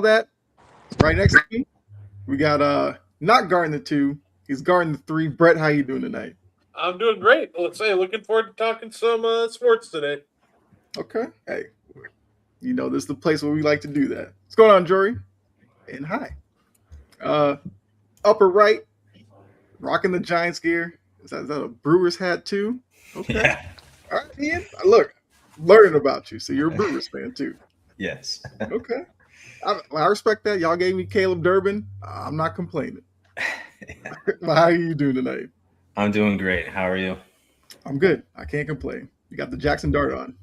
that right next to me, we got not guarding the two, he's guarding the three. Brett, how you doing tonight? I'm doing great. Let's say looking forward to talking some sports today. Okay. Hey, this is the place where we like to do that. What's going on, Jory? And hi. Uh Upper right, rocking the Giants gear. Is that a Brewers hat too? Okay. Yeah. All right, Ian. Look, learning about you. So you're a Brewers fan too. Yes. Okay. I respect that. Y'all gave me Caleb Durbin. I'm not complaining. Well, how are you doing tonight? I'm doing great. How are you? I'm good. I can't complain. You got the Jackson Dart on.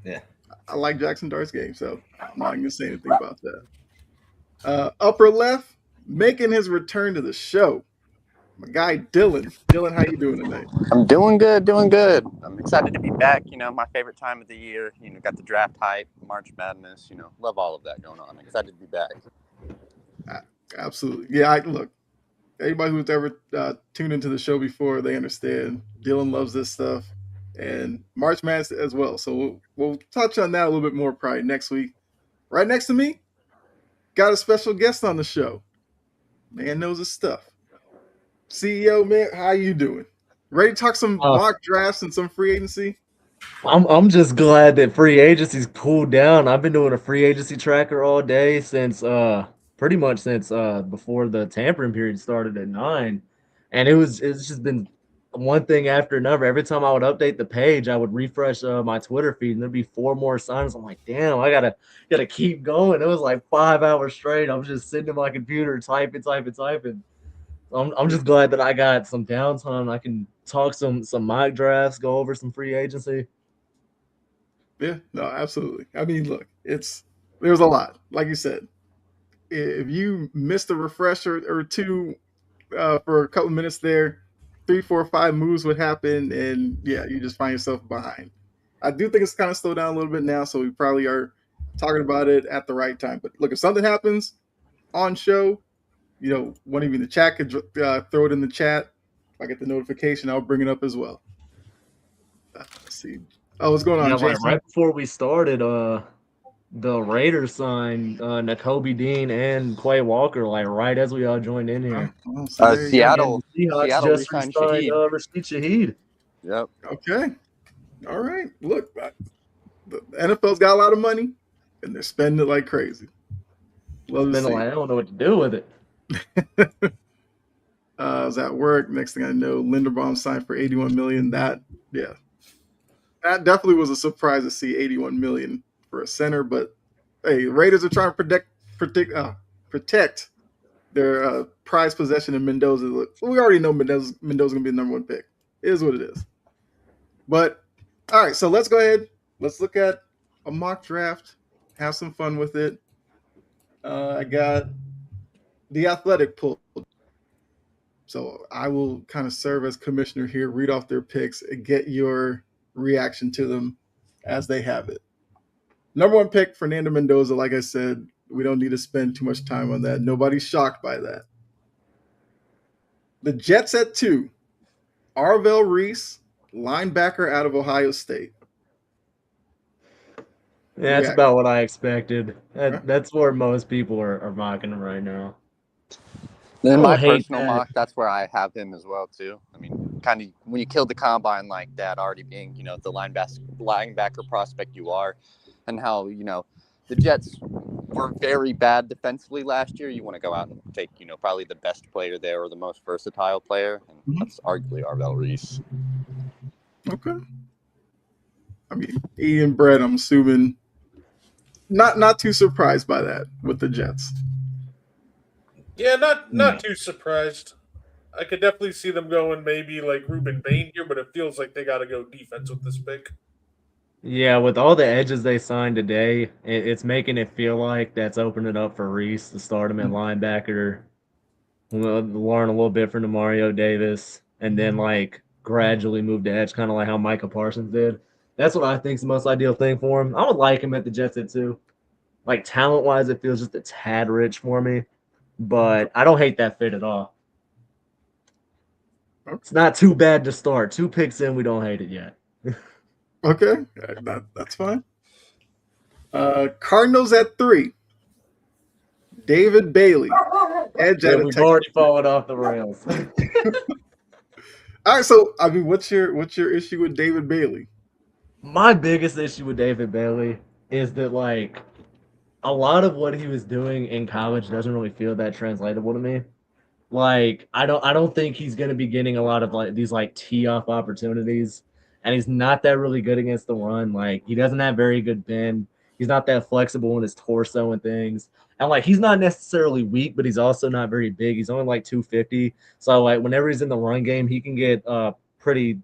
Yeah. I like Jackson Dart's game, so I'm not going to say anything about that. Upper left, making his return to the show. My guy Dylan. Dylan, how you doing tonight? I'm doing good, doing good. I'm excited to be back. My favorite time of the year. Got the draft hype, March Madness. Love all of that going on. I'm excited to be back. Absolutely. Yeah, look, anybody who's ever tuned into the show before, they understand. Dylan loves this stuff, and March Madness as well. So we'll touch on that a little bit more probably next week. Right next to me, got a special guest on the show. Man knows his stuff. CEO, man, how you doing? Ready to talk some mock drafts and some free agency? I'm just glad that free agency's cooled down. I've been doing a free agency tracker all day since pretty much since before the tampering period started at 9. And it's just been one thing after another. Every time I would update the page, I would refresh my Twitter feed and there'd be 4 more signs. I'm like, damn, I gotta keep going. It was like 5 hours straight. I was just sitting at my computer typing. I'm just glad that I got some downtime. I can talk some mock drafts, go over some free agency. Yeah, no, absolutely. I mean, look, there's a lot. Like you said, if you missed a refresher or two for a couple minutes there, 3, 4, 5 moves would happen, and yeah, you just find yourself behind. I do think it's kind of slowed down a little bit now, so we probably are talking about it at the right time. But look, if something happens on show, one of you in the chat could throw it in the chat. If I get the notification, I'll bring it up as well. Let's see. Oh, what's going on, Yeah, Jason? right before we started, the Raiders signed Nakobe Dean and Quay Walker, like right as we all joined in here. Seattle just re-signed signed Shaheed. Rashid Shaheed. Yep. Okay. All right. Look, the NFL's got a lot of money, and they're spending it like crazy. Love to see. I don't know what to do with it. I was at work. Next thing I know, Linderbaum signed for $81 million. That definitely was a surprise to see $81 million for a center. But hey, the Raiders are trying to protect their prized possession in Mendoza. We already know Mendoza's gonna be the number 1 pick. It is what it is. But all right, so let's go ahead. Let's look at a mock draft. Have some fun with it. I got the Athletic pulled. So I will kind of serve as commissioner here, read off their picks, and get your reaction to them as they have it. Number 1 pick, Fernando Mendoza. Like I said, we don't need to spend too much time on that. Nobody's shocked by that. The Jets at 2, Arvell Reese, linebacker out of Ohio State. Yeah, that's about what I expected. That's where most people are mocking him right now. In my personal mock, that's where I have him as well too. I mean, kind of when you killed the combine like that, already being the linebacker prospect you are, and how the Jets were very bad defensively last year. You want to go out and take probably the best player there or the most versatile player, and that's arguably Arvell Reese. Okay. I mean, Ian Brett, I'm assuming not too surprised by that with the Jets. Yeah, not too surprised. I could definitely see them going maybe like Ruben Bain here, but it feels like they got to go defense with this pick. Yeah, with all the edges they signed today, it's making it feel like that's opening it up for Reese to start him at linebacker, learn a little bit from Mario Davis, and then like gradually move to edge, kind of like how Micah Parsons did. That's what I think is the most ideal thing for him. I would like him at the Jets at 2. Like talent-wise, it feels just a tad rich for me, but I don't hate that fit at all. It's not too bad to start. 2 picks in, we don't hate it yet. Okay, that's fine. Cardinals at 3. David Bailey, edge Yeah, out of we've Texas. already fallen off the rails. All right, so I mean, what's your issue with David Bailey? My biggest issue with David Bailey is that like a lot of what he was doing in college doesn't really feel that translatable to me. Like I don't think he's gonna be getting a lot of like these like tee off opportunities. And he's not that really good against the run. Like he doesn't have very good bend. He's not that flexible in his torso and things. And like he's not necessarily weak, but he's also not very big. He's only like 250. So like whenever he's in the run game, he can get pretty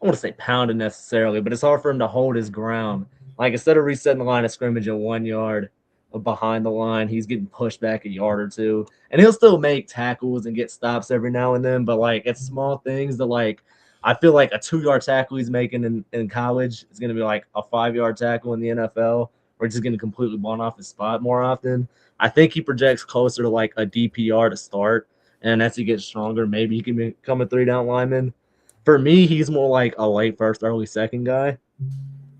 I want to say pounded necessarily, but it's hard for him to hold his ground. Like instead of resetting the line of scrimmage at 1 yard behind the line, he's getting pushed back a yard or two, and he'll still make tackles and get stops every now and then. But like it's small things that like I feel like a 2 yard tackle he's making in college is going to be like a 5 yard tackle in the NFL, or just getting completely blown off his spot more often. I think he projects closer to like a DPR to start, and as he gets stronger, maybe he can become a 3 down lineman. For me, he's more like a late first, early second guy.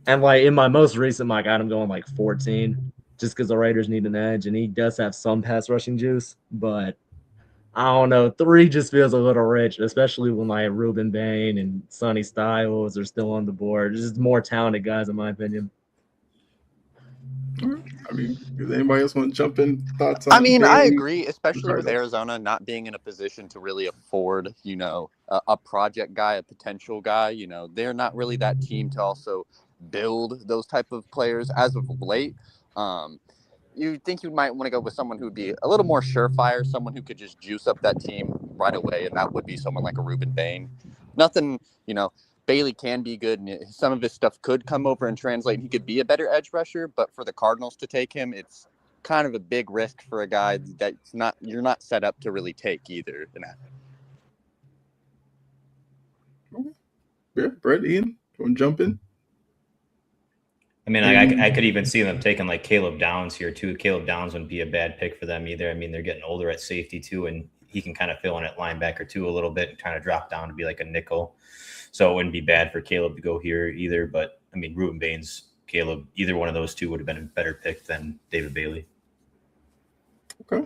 And like in my most recent mock, I got him going like 14, just because the Raiders need an edge, and he does have some pass rushing juice. But I don't know, 3 just feels a little rich, especially when like Ruben Bain and Sonny Styles are still on the board. Just more talented guys, in my opinion. I mean, does anybody else want to jump in? Thoughts on I mean, I Bailey? agree, especially with Cardinals? Arizona not being in a position to really afford, a project guy, a potential guy. They're not really that team to also build those type of players as of late. You think you might want to go with someone who would be a little more surefire, someone who could just juice up that team right away, and that would be someone like a Ruben Bain. Nothing, Bailey can be good, and some of his stuff could come over and translate, and he could be a better edge rusher, but for the Cardinals to take him, it's kind of a big risk for a guy that's not you're not set up to really take either. Yeah, Brett, Ian, want to jump in? I mean, I could even see them taking like Caleb Downs here too. Caleb Downs wouldn't be a bad pick for them either. I mean, they're getting older at safety too, and he can kind of fill in at linebacker too a little bit and kind of drop down to be like a nickel. So it wouldn't be bad for Caleb to go here either. But I mean, Ruben Baines, Caleb, either one of those two would have been a better pick than David Bailey. Okay.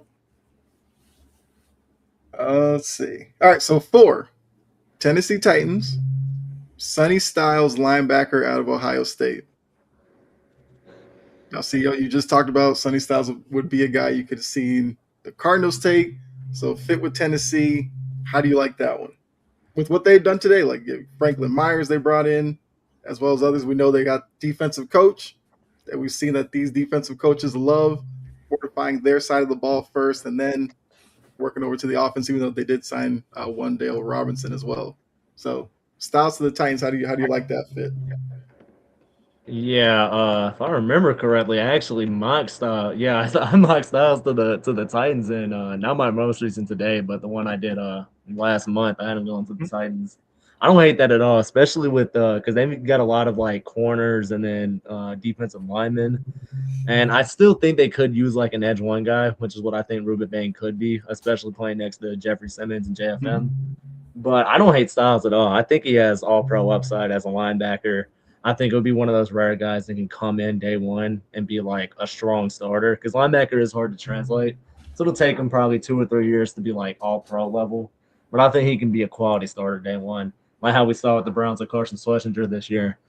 Let's see. All right, so 4, Tennessee Titans, Sonny Styles, linebacker out of Ohio State. Now, see, you just talked about Sonny Styles would be a guy you could have seen the Cardinals take. So fit with Tennessee. How do you like that one? With what they've done today, like Franklin Myers they brought in, as well as others, we know they got defensive coach. That we've seen that these defensive coaches love fortifying their side of the ball first, and then working over to the offense. Even though they did sign one Dale Robinson as well. So Styles to the Titans. How do you like that fit? Yeah, if I remember correctly, I actually mocked Styles. Yeah, I mocked Styles to the Titans, and not my most recent today, but the one I did last month. I had him going to the Titans. I don't hate that at all, especially with because they've got a lot of like corners and then defensive linemen, and I still think they could use like an edge one guy, which is what I think Ruben Bain could be, especially playing next to Jeffrey Simmons and JFM. But I don't hate Styles at all. I think he has all pro upside as a linebacker. I think it would be one of those rare guys that can come in day one and be like a strong starter, because linebacker is hard to translate. So it'll take him probably 2 or 3 years to be like all pro level. But I think he can be a quality starter day one, like how we saw with the Browns with Carson Schlesinger this year,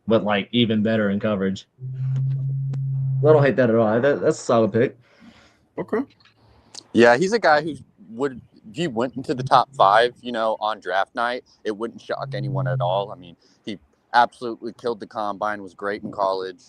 but like even better in coverage. I don't hate that at all. That's a solid pick. Okay. Yeah, he's a guy who would if he went into the top 5, on draft night, it wouldn't shock anyone at all. I mean, he absolutely killed the combine, was great in college.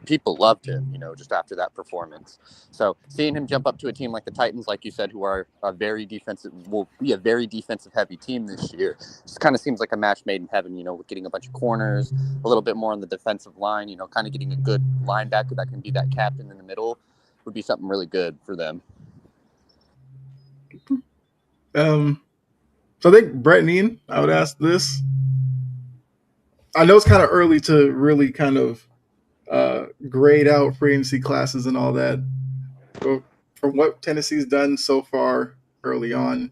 People loved him, just after that performance. So seeing him jump up to a team like the Titans, like you said, who are will be a very defensive heavy team this year, just kind of seems like a match made in heaven, with getting a bunch of corners, a little bit more on the defensive line, kind of getting a good linebacker that can be that captain in the middle would be something really good for them. So I think Brett and Ian, I would ask this. I know it's kind of early to really kind of grade out free agency classes and all that. But from what Tennessee's done so far early on,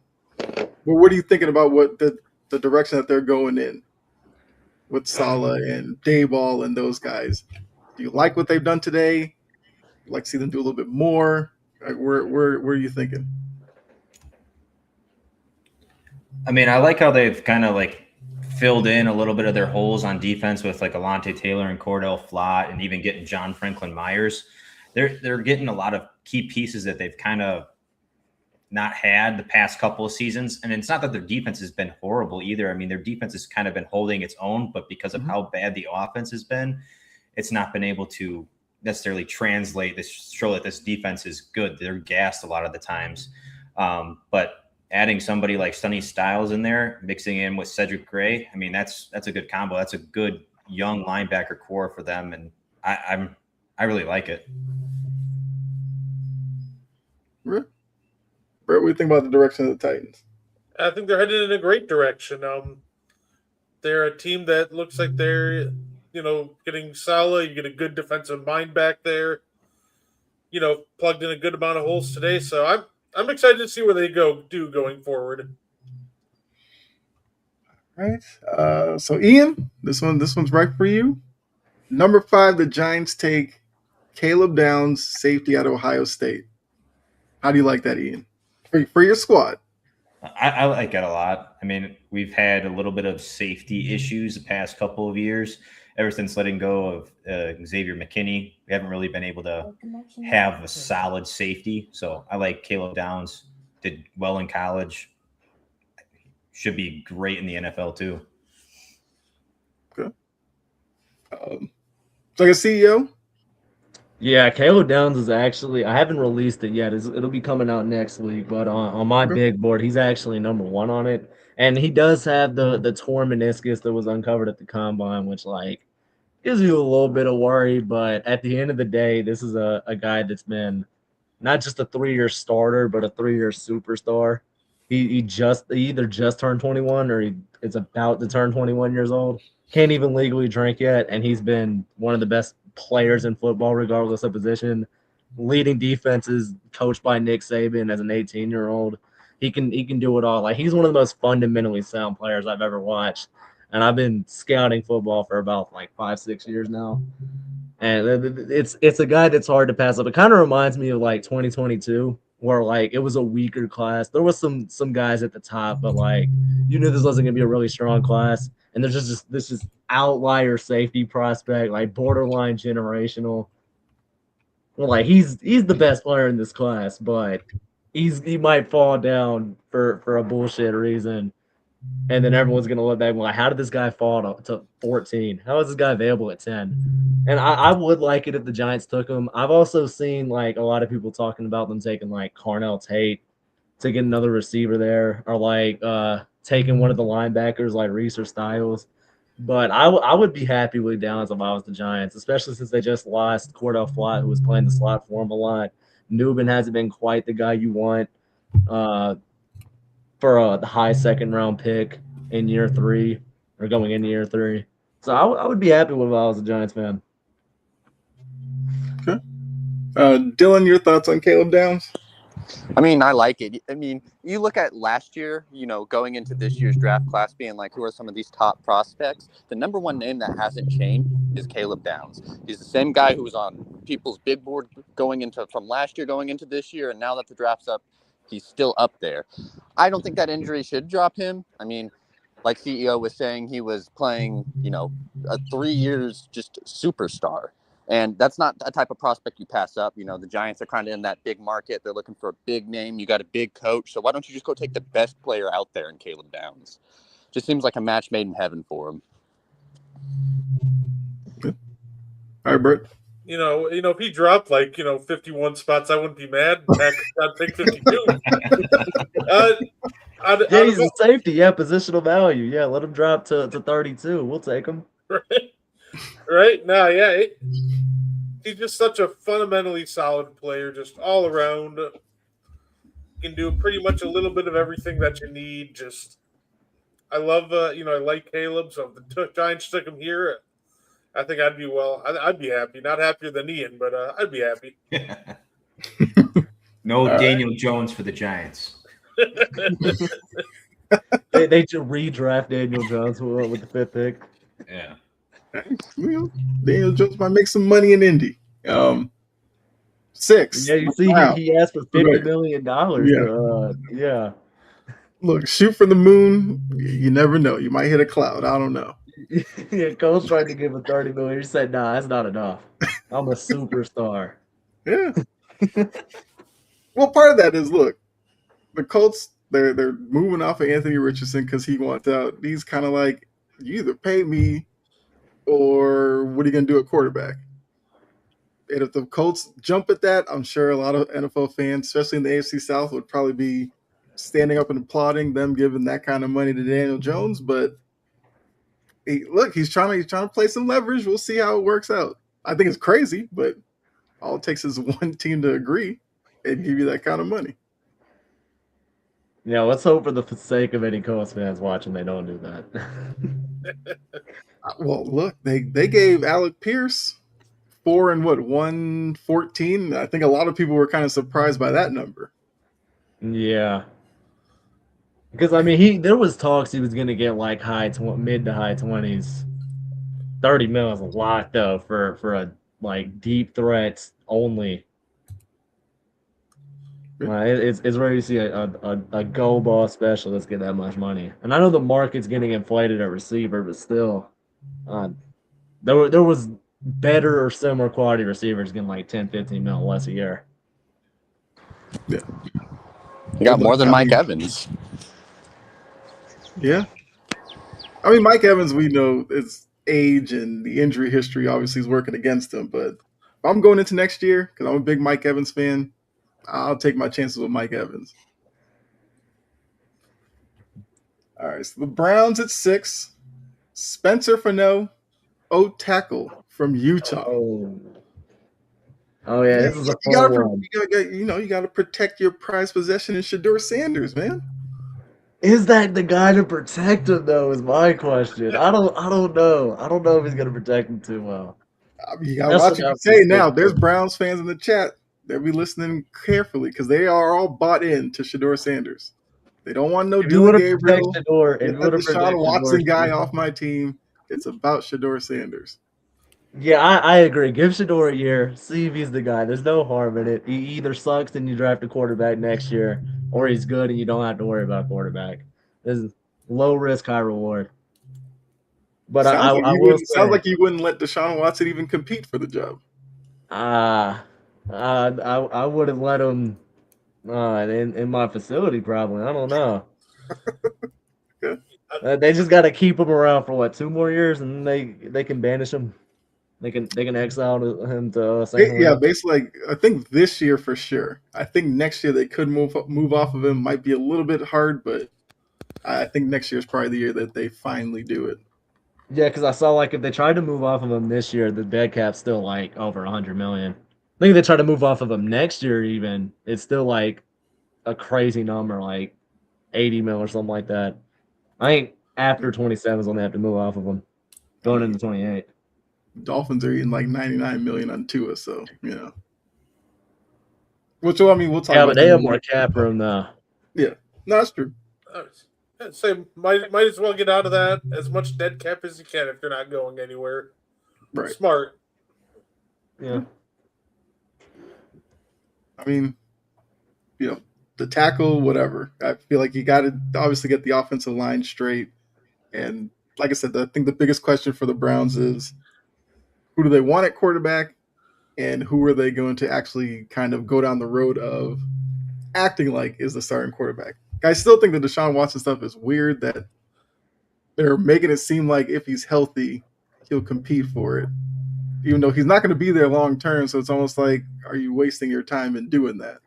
what are you thinking about what the direction that they're going in with Sala and Dayball and those guys? Do you like what they've done today? You'd like to see them do a little bit more? Like, where are you thinking? I mean, I like how they've kind of like filled in a little bit of their holes on defense with like Alontae Taylor and Cordell Flott, and even getting John Franklin Myers. They're getting a lot of key pieces that they've kind of not had the past couple of seasons. And it's not that their defense has been horrible either. I mean, their defense has kind of been holding its own, but because of how bad the offense has been, it's not been able to necessarily translate this, show that this defense is good. They're gassed a lot of the times. But adding somebody like Sonny Styles in there, mixing in with Cedric Gray, I mean, that's a good combo. That's a good young linebacker core for them. And I really like it. Brett, what do you think about the direction of the Titans? I think they're headed in a great direction. They're a team that looks like they're, getting solid. You get a good defensive mind back there. Plugged in a good amount of holes today. So I'm excited to see where they do going forward. All right. So Ian, this one's right for you. Number 5, the Giants take Caleb Downs, safety out of Ohio State. How do you like that, Ian? For your squad. I like it a lot. I mean, we've had a little bit of safety issues the past couple of years. Ever since letting go of Xavier McKinney, we haven't really been able to have a solid safety. So I like Caleb Downs. Did well in college. Should be great in the NFL too. Okay. So like a CEO? Yeah, Caleb Downs is actually, I haven't released it yet. It'll be coming out next week, but on my big board, he's actually number 1 on it. And he does have the torn meniscus that was uncovered at the combine, which like gives you a little bit of worry. But at the end of the day, this is a guy that's been not just a 3-year starter, but a 3-year superstar. He either just turned 21 or is about to turn 21 years old. Can't even legally drink yet, and he's been one of the best players in football, regardless of position. Leading defenses, coached by Nick Saban as an 18-year-old. He can do it all. Like, he's one of the most fundamentally sound players I've ever watched. And I've been scouting football for about like 5-6 years now. And it's a guy that's hard to pass up. It kind of reminds me of like 2022, where like it was a weaker class. There was some guys at the top, but like you knew this wasn't gonna be a really strong class. And there's just this just outlier safety prospect, like borderline generational. Well, like he's the best player in this class, but he might fall down for a bullshit reason. And then everyone's gonna look back and be like, how did this guy fall to 14? How is this guy available at 10? And I would like it if the Giants took him. I've also seen like a lot of people talking about them taking like Carnell Tate to get another receiver there, or like taking one of the linebackers like Reese or Styles. But I would be happy with Downs if I was the Giants, especially since they just lost Cordell Flott, who was playing the slot for him a lot. Newbin hasn't been quite the guy you want for the high second-round pick in year 3 or going into year 3. So I would be happy with if I was a Giants fan. Okay. Dylan, your thoughts on Caleb Downs? I mean, I like it. I mean, you look at last year, going into this year's draft class being like, who are some of these top prospects? The number 1 name that hasn't changed is Caleb Downs. He's the same guy who was on people's big board from last year going into this year, and now that the draft's up, he's still up there. I don't think that injury should drop him. I mean, like CEO was saying, he was playing, a 3 years just superstar. And that's not a type of prospect you pass up. The Giants are kind of in that big market. They're looking for a big name. You got a big coach. So why don't you just go take the best player out there in Caleb Downs? Just seems like a match made in heaven for him. All right, Brett. If he dropped 51 spots, I wouldn't be mad. I'd take 52. Yeah, he's a safety. Yeah, positional value. Yeah, let him drop to 32. We'll take him. Right? No, yeah. He's just such a fundamentally solid player, just all around. Can do pretty much a little bit of everything that you need. Just, I love, I like Caleb. So if the Giants took him here, I think I'd be happy. Not happier than Ian, but I'd be happy. No all Daniel Jones for the Giants. They should redraft Daniel Jones with the 5th pick. Yeah. Daniel Jones might make some money in Indy. 6. Yeah, you see, he asked for $50 million Yeah. yeah. Look, shoot for the moon. You never know. You might hit a cloud. I don't know. Yeah, Coach tried to give him $30 million. He said, "Nah, that's not enough. I'm a superstar." Yeah. Well, part of that is look, the Colts they're moving off of Anthony Richardson because he wants out. He's kind of like, you either pay me or what are you gonna do at quarterback? And if the Colts jump at that, I'm sure a lot of NFL fans, especially in the AFC South, would probably be standing up and applauding them giving that kind of money to Daniel Jones. But look, he's trying to play some leverage. We'll see how it works out. I think it's crazy, but all it takes is one team to agree and give you that kind of money. Yeah, let's hope for the sake of any Colts fans watching, they don't do that. Well, look, they gave Alec Pierce 114. I think a lot of people were kind of surprised by that number. Yeah, because I mean, there was talks he was going to get like mid to high 20s. 30 mil is a lot though for a like deep threats only. It's rare to see a go ball specialist get that much money. And I know the market's getting inflated at receiver, but still, there was better or similar quality receivers getting like 10, 15 mil less a year. Yeah. You got more than Mike Evans. Yeah. I mean, Mike Evans, we know it's age and the injury history obviously is working against him. But if I'm going into next year, because I'm a big Mike Evans fan, I'll take my chances with Mike Evans. All right, so the Browns at 6. Spencer Fano, tackle from Utah. Oh yeah, this is a fun one. You got to protect your prized possession in Shedeur Sanders, man. Is that the guy to protect him though? Is my question. I don't know. I don't know if he's gonna protect him too well. You got to watch what you say now. There's Browns fans in the chat. They'll be listening carefully because they are all bought in to Shedeur Sanders. They don't want no Dylan Gabriel. Get that Deshaun Watson guy off my team. It's about Shedeur Sanders. Yeah, I agree. Give Shedeur a year. See if he's the guy. There's no harm in it. He either sucks and you draft a quarterback next year, or he's good and you don't have to worry about quarterback. This is low risk, high reward. But sounds like you wouldn't let Deshaun Watson even compete for the job. I wouldn't let him in my facility probably. I don't know. They just got to keep him around for what, 2 more years, and they can banish him. They can exile him to St. Yeah, basically, I think this year for sure. I think next year they could move off of him. Might be a little bit hard, but I think next year is probably the year that they finally do it. Yeah, because I saw like if they tried to move off of him this year, the dead cap's still like over 100 million. I think if they try to move off of him next year, even it's still like a crazy number, like 80 mil or something like that. I think after 27 is when they have to move off of him, going into 28. Dolphins are eating like 99 million on Tua, so Which we'll talk about. Yeah, but they have more cap room though. Yeah, no, that's true. I'd say might as well get out of that as much dead cap as you can if you're not going anywhere. Right. Smart. Yeah. I mean, the tackle, whatever. I feel like you got to obviously get the offensive line straight. And like I said, I think the biggest question for the Browns is who do they want at quarterback and who are they going to actually kind of go down the road of acting like is the starting quarterback. I still think the Deshaun Watson stuff is weird that they're making it seem like if he's healthy, he'll compete for it, even though he's not going to be there long term. So it's almost like, are you wasting your time in doing that?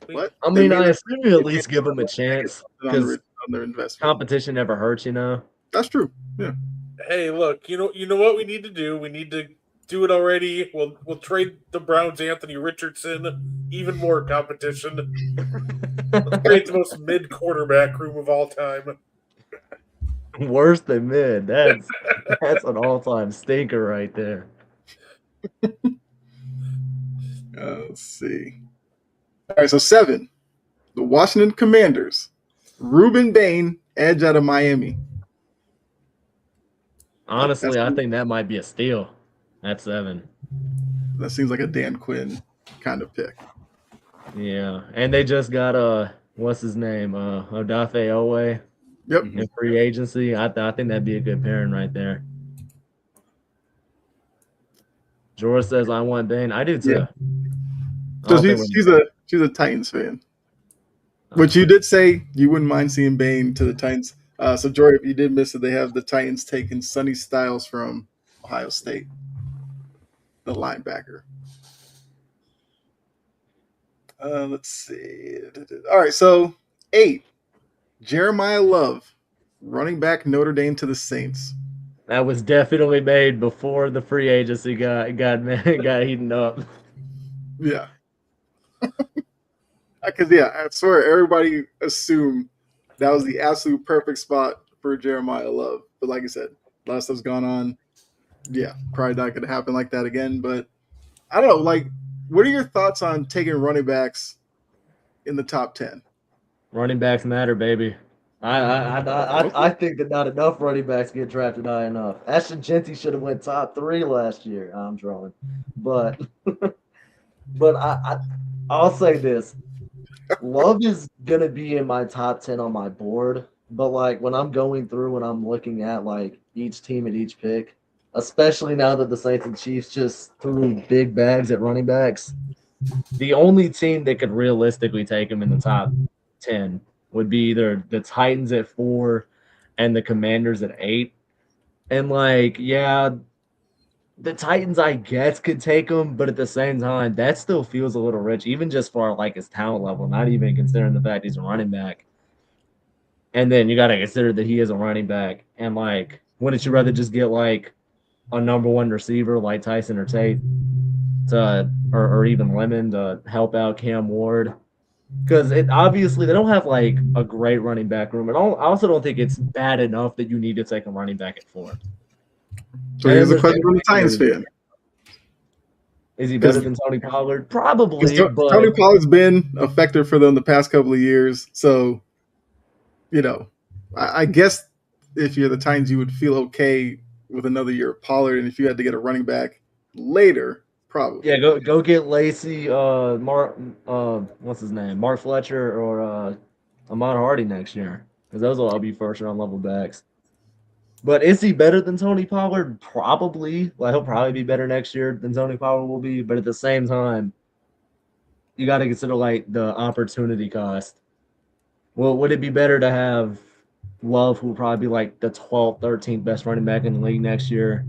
What? I mean, I assume you at least give him a chance because their investment. Competition never hurts, That's true. Yeah. Hey, look, you know what we need to do? We need to do it already. We'll trade the Browns Anthony Richardson, even more competition. Let's create the most mid quarterback room of all time. Worse than mid. That's an all-time stinker right there. Let's see. All right, so 7. The Washington Commanders. Ruben Bain, edge out of Miami. Honestly, I think that might be a steal at 7. That seems like a Dan Quinn kind of pick. Yeah, and they just got what's his name? Odafe Owe Yep. in free agency. I think that'd be a good pairing right there. George says I want Bane. I do too. Yeah. So she's a Titans fan. Which you did say you wouldn't mind seeing Bane to the Titans. So Jordan, if you did miss it, they have the Titans taking Sonny Styles from Ohio State, the linebacker. Let's see. All right, so 8, Jeremiah Love, running back Notre Dame to the Saints. That was definitely made before the free agency got heating up. Yeah. Because, I swear everybody assumed that was the absolute perfect spot for Jeremiah Love. But like I said, a lot of stuff's gone on. Yeah, probably not going to happen like that again. But I don't know. Like, what are your thoughts on taking running backs in the top 10? Running backs matter, baby. I think that not enough running backs get drafted high enough. Ashton Genty should have went top 3 last year. I'm drawing, but I'll say this: Love is gonna be in my top 10 on my board. But like when I'm going through and I'm looking at like each team at each pick, especially now that the Saints and Chiefs just threw big bags at running backs, the only team that could realistically take him in the top 10 would be either the Titans at 4 and the Commanders at 8. And like, yeah, the Titans, I guess, could take him, but at the same time, that still feels a little rich, even just for like his talent level, not even considering the fact he's a running back. And then you got to consider that he is a running back. And like, wouldn't you rather just get like a number 1 receiver like Tyson or Tate to, or even Lemon to help out Cam Ward? Because it obviously they don't have like a great running back room, and I also don't think it's bad enough that you need to take a running back at 4. So here's a question from the Titans fan: Is he better than Tony Pollard? Probably, but Tony Pollard's been effective for them the past couple of years. So, I guess if you're the Titans, you would feel okay with another year of Pollard, and if you had to get a running back later, probably. Yeah, go get Lacey, what's his name, Mark Fletcher or Ahmad Hardy next year, because those will all be first round level backs. But is he better than Tony Pollard? Probably. Like he'll probably be better next year than Tony Pollard will be. But at the same time, you got to consider like the opportunity cost. Well, would it be better to have Love, who will probably be like the 12th, 13th best running back in the league next year,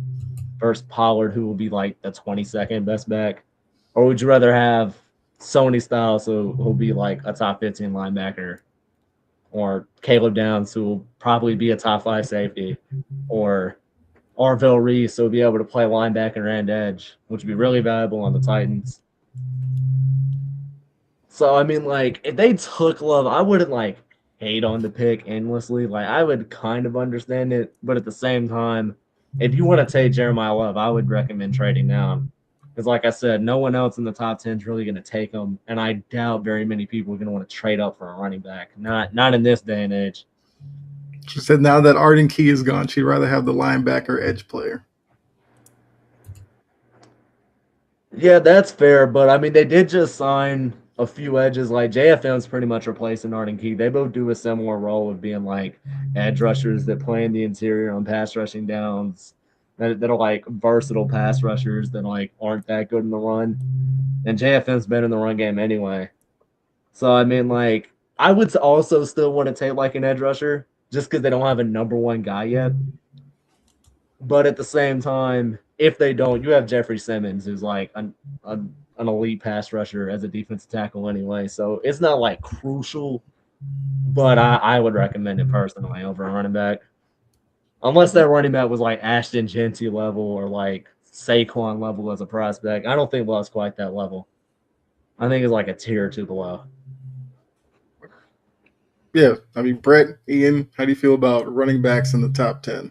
versus Pollard, who will be like the 22nd best back? Or would you rather have Sony Styles, who'll be like a top 15 linebacker, or Caleb Downs, who will probably be a top 5 safety, or Arvell Reese, who will be able to play linebacker and edge, which would be really valuable on the Titans. So, I mean, like, if they took Love, I wouldn't, like, hate on the pick endlessly. Like, I would kind of understand it, but at the same time, if you want to take Jeremiah Love, I would recommend trading down. Because, like I said, no one else in the top 10 is really going to take him, and I doubt very many people are going to want to trade up for a running back. Not in this day and age. She said now that Arden Key is gone, she'd rather have the linebacker edge player. Yeah, that's fair, but I mean, they did just sign a few edges. Like JFM's pretty much replacing Arden Key. They both do a similar role of being like edge rushers that play in the interior on pass rushing downs. That are like versatile pass rushers that like aren't that good in the run. And JFM's been in the run game anyway. So I mean, like, I would also still want to take like an edge rusher just because they don't have a number 1 guy yet. But at the same time, if they don't, you have Jeffrey Simmons, who's like an elite pass rusher as a defensive tackle anyway. So it's not like crucial, but I would recommend it personally over a running back. Unless that running back was like Ashton Genty level or like Saquon level as a prospect. I don't think Love's quite that level. I think it's like a tier or 2 below. Yeah, I mean, Brett, Ian, how do you feel about running backs in the top 10?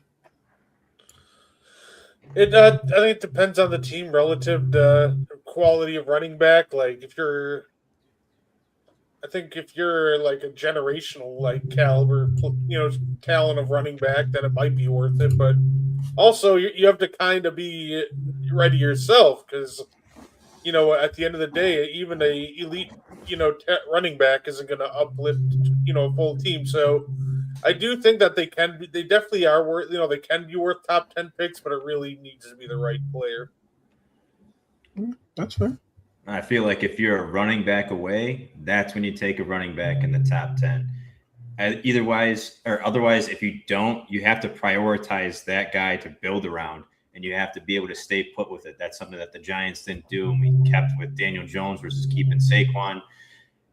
I think it depends on the team relative to quality of running back. Like if you're like a generational like caliber, talent of running back, then it might be worth it. But also you have to kind of be ready yourself, because at the end of the day, even a elite, running back isn't going to uplift, a full team. So I do think that they definitely are worth, they can be worth top 10 picks, but it really needs to be the right player. That's fair. I feel like if you're a running back away, that's when you take a running back in the top 10. Otherwise, if you don't, you have to prioritize that guy to build around, and you have to be able to stay put with it. That's something that the Giants didn't do, and we kept with Daniel Jones versus keeping Saquon,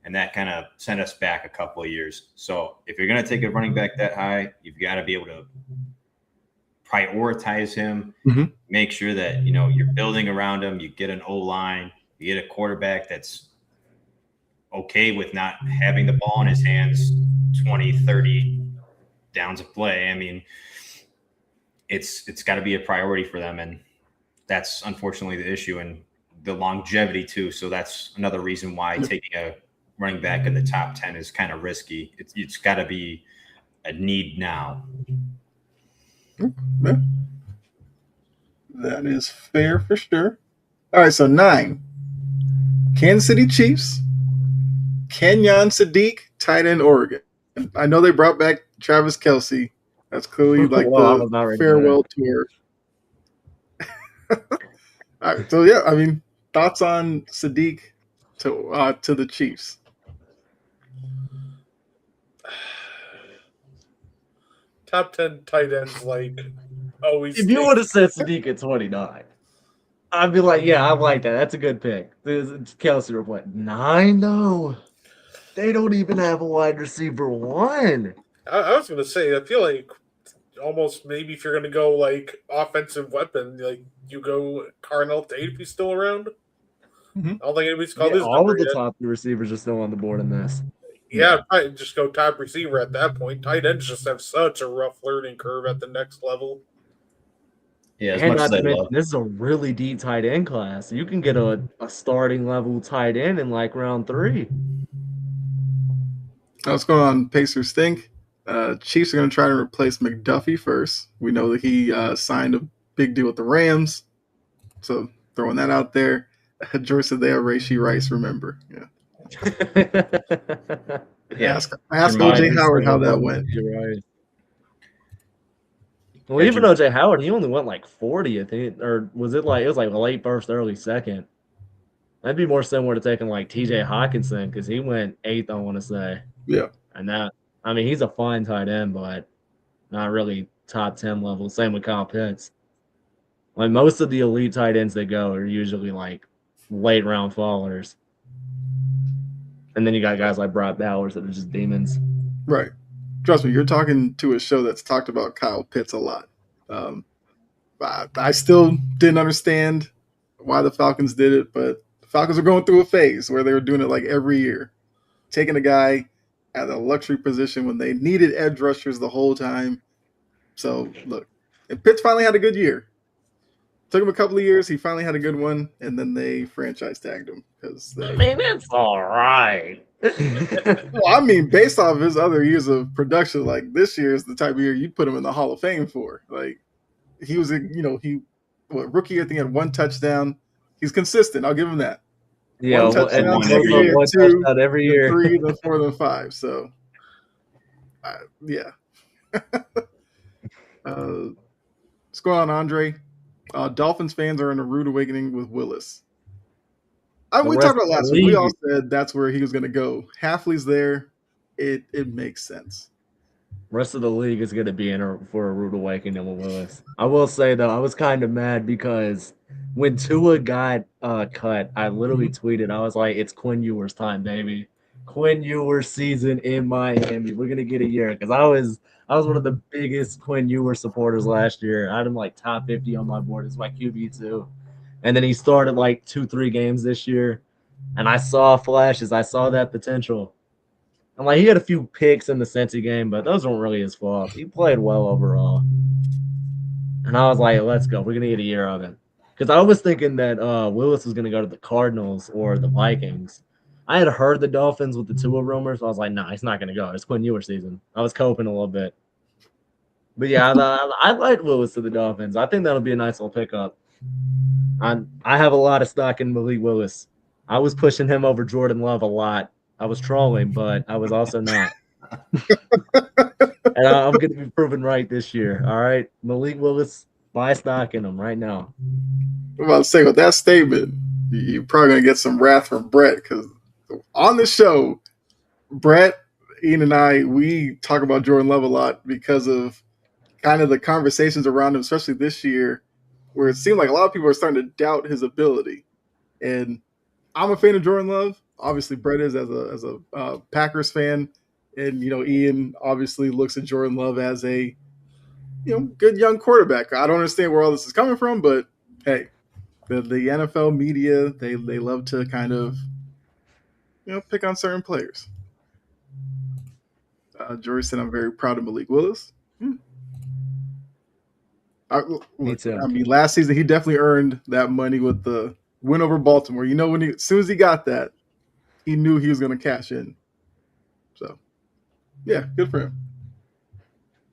and that kind of sent us back a couple of years. So if you're going to take a running back that high, you've got to be able to prioritize him, make sure that, you're building around him, you get an O-line, you get a quarterback that's okay with not having the ball in his hands 20, 30 downs of play. I mean, it's got to be a priority for them, and that's unfortunately the issue, and the longevity too. So that's another reason why taking a running back in the top 10 is kind of risky. It's got to be a need now. Yeah. That is fair for sure. All right, so 9. Kansas City Chiefs, Kenyon Sadiq, tight end, Oregon. I know they brought back Travis Kelce. That's clearly like the farewell tour. All right, so yeah, I mean, thoughts on Sadiq to the Chiefs? Top 10 tight ends, always. If you would have said Sadiq at 29, I'd be like, yeah, I like that. That's a good pick. Kelce were what, 9 though? They don't even have a wide receiver 1. I was gonna say, I feel like almost maybe if you're gonna go offensive weapon, you go Carnell Tate if he's still around. I don't think anybody's called his all of the yet. top 2 receivers are still on the board in this. Yeah, probably just go top receiver at that point. Tight ends just have such a rough learning curve at the next level. Yeah, and not to mention, this is a really deep tight end class. You can get a starting level tight end in round 3. What's going on? Pacers think. Chiefs are going to try to replace McDuffie first. We know that he signed a big deal with the Rams. So throwing that out there. George said they are Rashee Rice, remember. Yeah. Ask OJ Howard how that went. Right. Well, even OJ Howard, he only went 40th, or was it was late first, early second. That'd be more similar to taking TJ Hawkinson, because he went 8th, I want to say. Yeah. And he's a fine tight end, but not really top 10 level. Same with Kyle Pitts. Most of the elite tight ends that go are usually late round fallers. And then you got guys like Brock Bowers that are just demons. Right. Trust me, you're talking to a show that's talked about Kyle Pitts a lot. I still didn't understand why the Falcons did it, but the Falcons are going through a phase where they were doing it every year. Taking a guy at a luxury position when they needed edge rushers the whole time. So, look, and Pitts finally had a good year. Took him a couple of years. He finally had a good one, and then they franchise tagged him. It's all right. Well, based off his other years of production, this year is the type of year you'd put him in the Hall of Fame for. He was, rookie year, I think, had 1 touchdown. He's consistent. I'll give him that. Yeah, 1 touchdown every year. 3, then 4, then 5. So, yeah. What's going on, Andre? Dolphins fans are in a rude awakening with Willis. We talked about last week. We all said that's where he was going to go. Halfley's there. It makes sense. Rest of the league is going to be for a rude awakening with Willis. I will say, though, I was kind of mad because when Tua got cut, I literally tweeted, I was like, it's Quinn Ewers time, baby. Quinn Ewers season in Miami. We're going to get a year. Because I was one of the biggest Quinn Ewers supporters last year. I had him top 50 on my board as my QB2. And then he started 2-3 games this year. And I saw flashes. I saw that potential. And he had a few picks in the Cincy game, but those weren't really his fault. He played well overall. And I was like, let's go. We're going to get a year of it. Because I was thinking that Willis was going to go to the Cardinals or the Vikings. I had heard the Dolphins with the Tua rumors. So I was like, nah, he's not going to go. It's Quinn Ewers season. I was coping a little bit. But yeah, I liked Willis to the Dolphins. I think that'll be a nice little pickup. I have a lot of stock in Malik Willis. I was pushing him over Jordan Love a lot. I was trolling, but I was also not. And I'm going to be proven right this year. All right, Malik Willis, buy stock in him right now. I'm about to say with that statement, you're probably gonna get some wrath from Brett because on the show, Brett, Ian, and I we talk about Jordan Love a lot because of kind of the conversations around him, especially this year, where it seemed like a lot of people are starting to doubt his ability. And I'm a fan of Jordan Love. Obviously, Brett is as a Packers fan, and Ian obviously looks at Jordan Love as a good young quarterback. I don't understand where all this is coming from, but hey, the NFL media they love to kind of pick on certain players. Jory said, "I'm very proud of Malik Willis." Me too. I mean, last season he definitely earned that money with the win over Baltimore. As soon as he got that, he knew he was going to cash in. So, yeah, good for him.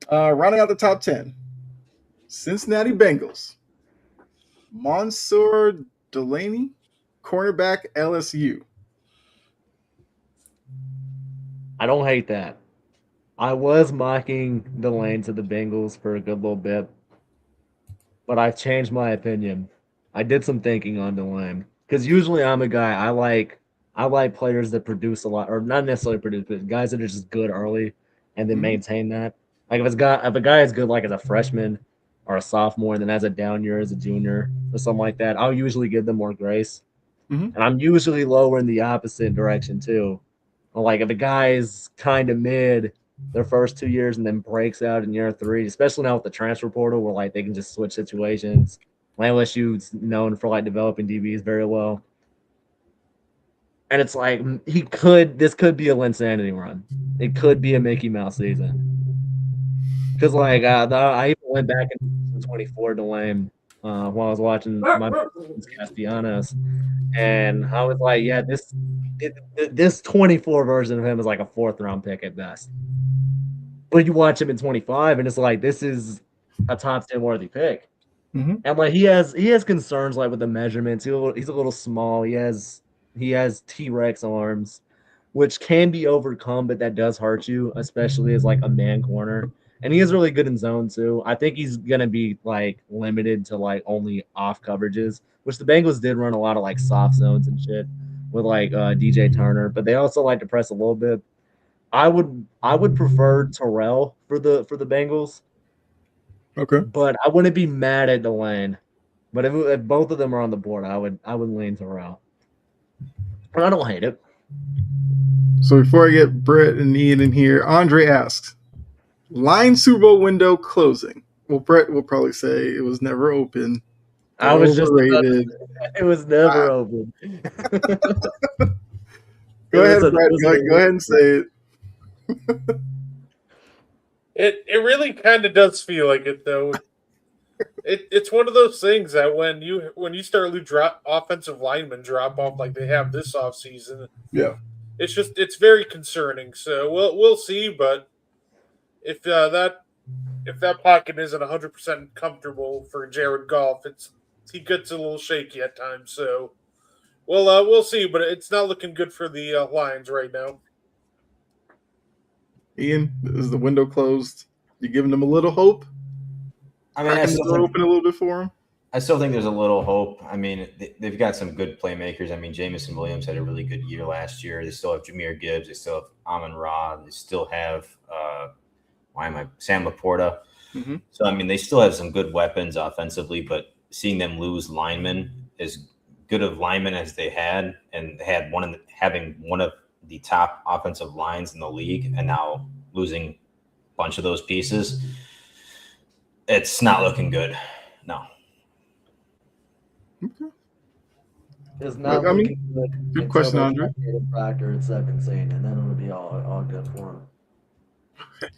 Rounding out the top 10, Cincinnati Bengals. Mansour Delaney, cornerback, LSU. I don't hate that. I was mocking Delane to the Bengals for a good little bit, but I've changed my opinion. I did some thinking on Delane because usually I'm a guy I like players that produce a lot, or not necessarily produce, but guys that are just good early and then maintain that. Like if a guy is good like as a freshman or a sophomore, and then has a down year as a junior or something like that, I'll usually give them more grace. And I'm usually lower in the opposite direction too. Like if a guy is kind of mid their first 2 years and then breaks out in year three, especially now with the transfer portal where like they can just switch situations. LSU's known for like developing DBs very well. And it's like this could be a Linsanity run. It could be a Mickey Mouse season. Because like I even went back in 24 to Lame while I was watching my Castellanos, and I was like, yeah, this 24 version of him is like a 4th-round pick at best. But you watch him in 25, and it's like this is a top 10 worthy pick. And like he has concerns like with the measurements. He's a little small. He has T-Rex arms, which can be overcome, but that does hurt you, especially as like a man corner. And he is really good in zone too. I think he's gonna be like limited to like only off coverages, which the Bengals did run a lot of like soft zones and shit with like DJ Turner, but they also like to press a little bit. I would prefer Terrell for the Bengals. Okay. But I wouldn't be mad at Delane. But if both of them are on the board, I would lean Terrell. But I don't hate it. So before I get Brett and Ian in here, Andre asks, line Super Bowl window closing. Well, Brett will probably say it was never open. I was overrated. It was never open. Go ahead, Brett. Go ahead and say it. It really kind of does feel like it though. It's one of those things that when you start to offensive linemen drop off like they have this offseason, it's very concerning. So we'll see, but if that pocket isn't 100% comfortable for Jared Goff, he gets a little shaky at times. So we'll see, but it's not looking good for the Lions right now. Ian, is the window closed? You giving them a little hope? I mean, I still think, open a little bit for them. I still think there's a little hope. I mean, they've got some good playmakers. I mean, Jamison Williams had a really good year last year. They still have Jahmyr Gibbs. They still have Amon Ra. They still have Sam Laporta. So I mean, they still have some good weapons offensively. But seeing them lose linemen, as good of linemen as they had, and they had having one of the top offensive lines in the league, and now losing a bunch of those pieces, it's not looking good. No. Okay. It's not looking good. Good question, Andre. Factor in second scene, and then it'll be all good for him.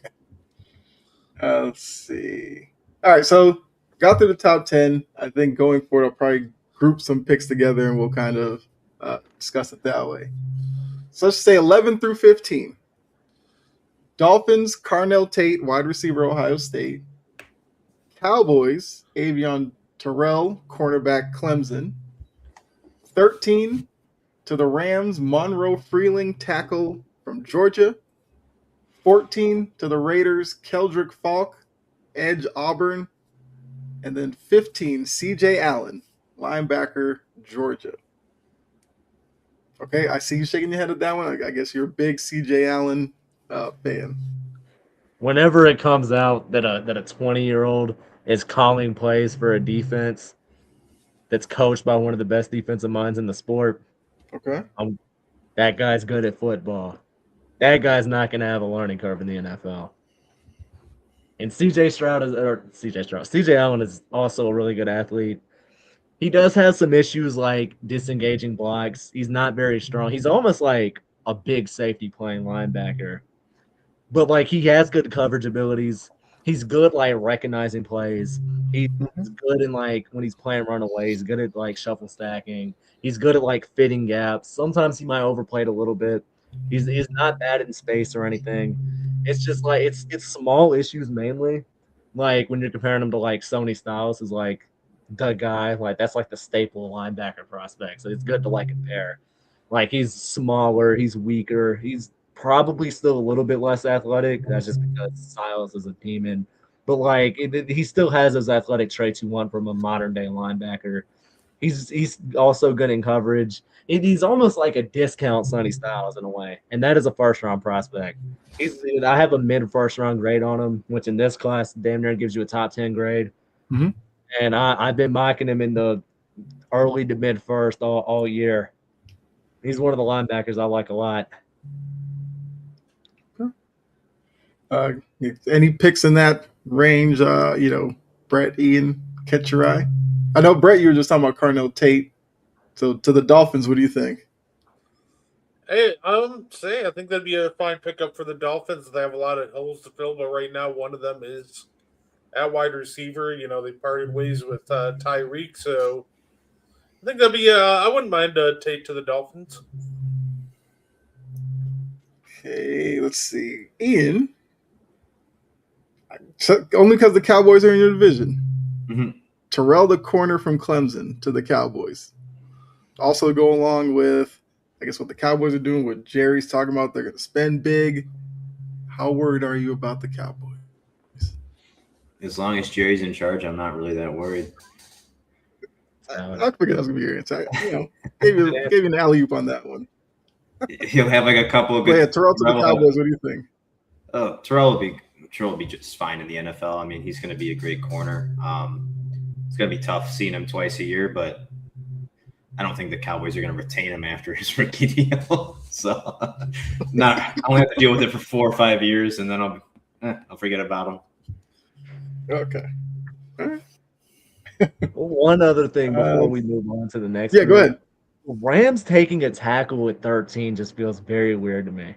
Let's see. All right, so got through the top 10. I think going forward, I'll probably group some picks together, and we'll kind of discuss it that way. So let's say 11 through 15. Dolphins, Carnell Tate, wide receiver, Ohio State. Cowboys, Avion Terrell, cornerback, Clemson. 13 to the Rams, Monroe Freeling, tackle from Georgia. 14 to the Raiders, Keldrick Falk, edge Auburn. And then 15, CJ Allen, linebacker, Georgia. Okay, I see you shaking your head at that one. I guess you're a big CJ Allen fan. Whenever it comes out that a 20-year-old is calling plays for a defense that's coached by one of the best defensive minds in the sport, Okay. That guy's good at football. That guy's not going to have a learning curve in the NFL. And CJ Allen is also a really good athlete. He does have some issues like disengaging blocks. He's not very strong. He's almost like a big safety playing linebacker. But like he has good coverage abilities. He's good like recognizing plays. He's good in like when he's playing runaway. He's good at like shuffle stacking. He's good at like fitting gaps. Sometimes he might overplay it a little bit. He's not bad in space or anything. It's just like it's small issues mainly. Like when you're comparing him to like Sony Styles is like the guy, like that's like the staple linebacker prospect. So it's good to like compare. Like he's smaller, he's weaker, he's probably still a little bit less athletic. That's just because Styles is a demon. But like he still has those athletic traits you want from a modern day linebacker. He's also good in coverage. He's almost like a discount Sonny Styles in a way, and that is a first round prospect. I have a mid first round grade on him, which in this class damn near gives you a top 10 grade. Mm-hmm. And I've been mocking him in the early to mid first all year. He's one of the linebackers I like a lot. Any picks in that range? Brett, Ian, catch your eye. I know Brett, you were just talking about Carnell Tate. So to the Dolphins, what do you think? Hey, I think that'd be a fine pickup for the Dolphins. They have a lot of holes to fill, but right now one of them is at wide receiver. They parted ways with Tyreek, so I think that'd be. I wouldn't mind Tate to the Dolphins. Okay, let's see, Ian. Only because the Cowboys are in your division. Mm-hmm. Terrell, the corner from Clemson, to the Cowboys. Also go along with, I guess, what the Cowboys are doing, what Jerry's talking about. They're going to spend big. How worried are you about the Cowboys? As long as Jerry's in charge, I'm not really that worried. I figured that was going to be your answer. Gave you an alley-oop on that one. He'll have like a couple of good. Yeah, Terrell to the Cowboys. What do you think? Terrell will be just fine in the NFL. I mean, he's going to be a great corner. It's going to be tough seeing him twice a year, but I don't think the Cowboys are going to retain him after his rookie deal. So, I only have to deal with it for 4 or 5 years, and then I'll forget about him. Okay. All right. One other thing before we move on to the next. Yeah, go ahead. Rams taking a tackle at 13 just feels very weird to me.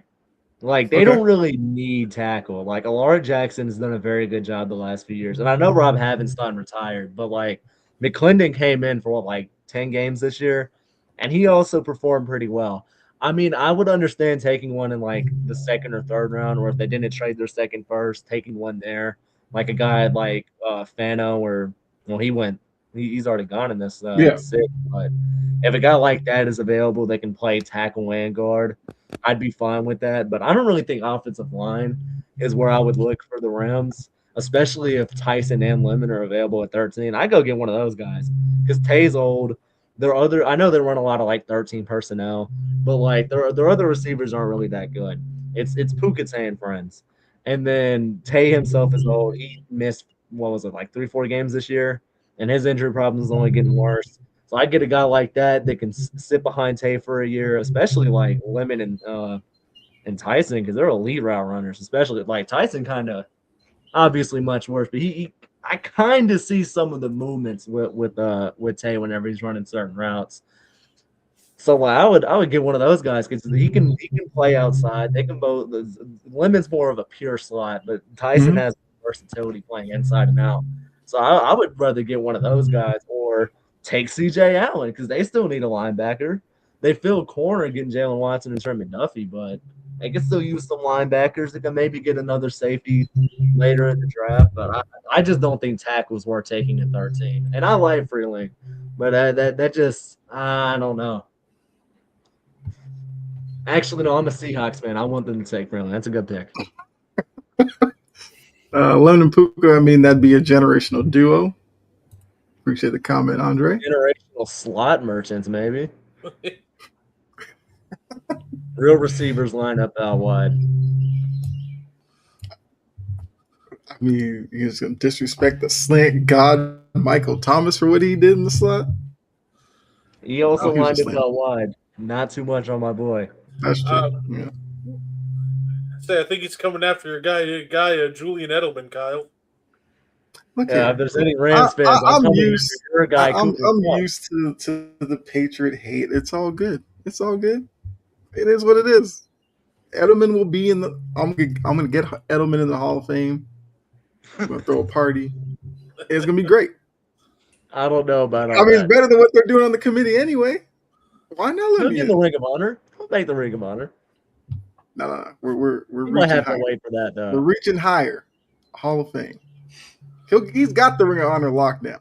Like, they don't really need tackle. Like, Alari Jackson has done a very good job the last few years. And I know Rob Havenstein retired, but, like, McClendon came in for, 10 games this year, and he also performed pretty well. I mean, I would understand taking one in, the second or third round, or if they didn't trade their second first, taking one there. Like a guy like Fano or – well, he's already gone in this six, but if a guy like that is available that can play tackle and guard, I'd be fine with that. But I don't really think offensive line is where I would look for the Rams, especially if Tyson and Lemon are available at 13. I go get one of those guys because Tay's old. I know they run a lot of 13 personnel, but their other receivers aren't really that good. It's Puka Tay and friends. And then Tay himself is old. He missed 3-4 games this year, and his injury problem is only getting worse. So I get a guy like that can sit behind Tay for a year, especially like Lemon and Tyson, because they're elite route runners. Especially like Tyson, kind of obviously much worse, but I kind of see some of the movements with Tay whenever he's running certain routes. So I would get one of those guys because he can play outside. They can both. Lemon's more of a pure slot, but Tyson has versatility playing inside and out. So I would rather get one of those guys or take CJ Allen because they still need a linebacker. They filled corner getting Jalen Watson and Trent McDuffie, but They can still use some linebackers. They can maybe get another safety later in the draft, but I just don't think tackle's worth taking at 13. And I like Freeling, but that just I don't know. Actually, no, I'm a Seahawks fan. I want them to take Freeling. That's a good pick. Lemon and Puka, I mean, that'd be a generational duo. Appreciate the comment, Andre. Generational slot merchants, maybe. Real receivers line up out wide. I mean, you're just going to disrespect the slant god Michael Thomas for what he did in the slot? He also he was lined just up slant. out wide. Not too much on my boy. That's true. Yeah. I think he's coming after your guy Julian Edelman, Kyle. Look Yeah, here. if there's any Rams fans, I'm coming used. after your guy, Cooper I'm Kupp. used to the Patriot hate. It's all good. It's all good. It is what it is. Edelman will be in the. I'm gonna get Edelman in the Hall of Fame. I'm gonna throw a party. It's gonna be great. I don't know about all I mean, that. it's better than what they're doing on the committee anyway. Why not let He'll me get in? the Ring of Honor. He'll make the Ring of Honor. No. We're You might reaching have to higher. wait for that, We're though. reaching higher. Hall of Fame. He's got the Ring of Honor locked down.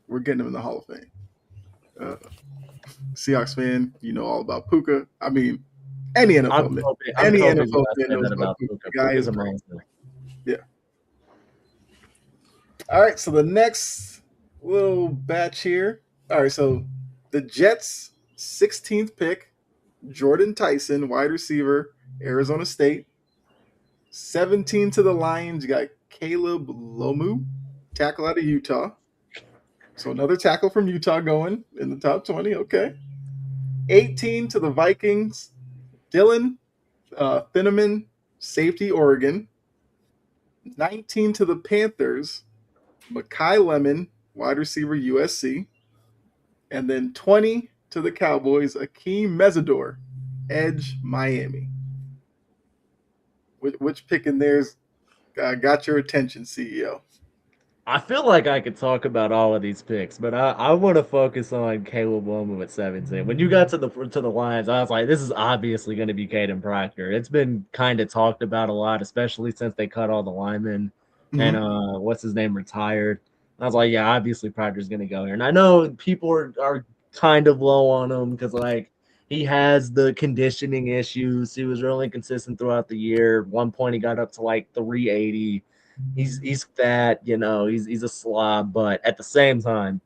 We're getting him in the Hall of Fame. Seahawks fan, you know all about Puka. I mean, any NFL I'm fan, hoping any you NFL guys fan say knows that about about Puka. Puka. The guy Puka's is a great. monster. Yeah. All right, so the next little batch here. All right, so the Jets' 16th pick, Jordan Tyson, wide receiver, Arizona State. 17 to the Lions, you got Caleb Lomu, tackle out of Utah. So another tackle from Utah going in the top 20. Okay. 18 to the Vikings, Dylan Finneman, safety, Oregon. 19 to the Panthers, Makai Lemon, wide receiver, USC. And then 20 to the Cowboys, Akeem Mesidor, edge, Miami. Which pick in there's got your attention, CEO? I feel like I could talk about all of these picks, but I want to focus on Caleb Williams at 17. When you got to the Lions, I was like, this is obviously going to be Caden Proctor. It's been kind of talked about a lot, especially since they cut all the linemen and what's his name retired. I was like, yeah, obviously Proctor's going to go here. And I know people are kind of low on him because like he has the conditioning issues. He was really consistent throughout the year. At one point he got up to like 380. He's fat, he's a slob, but at the same time,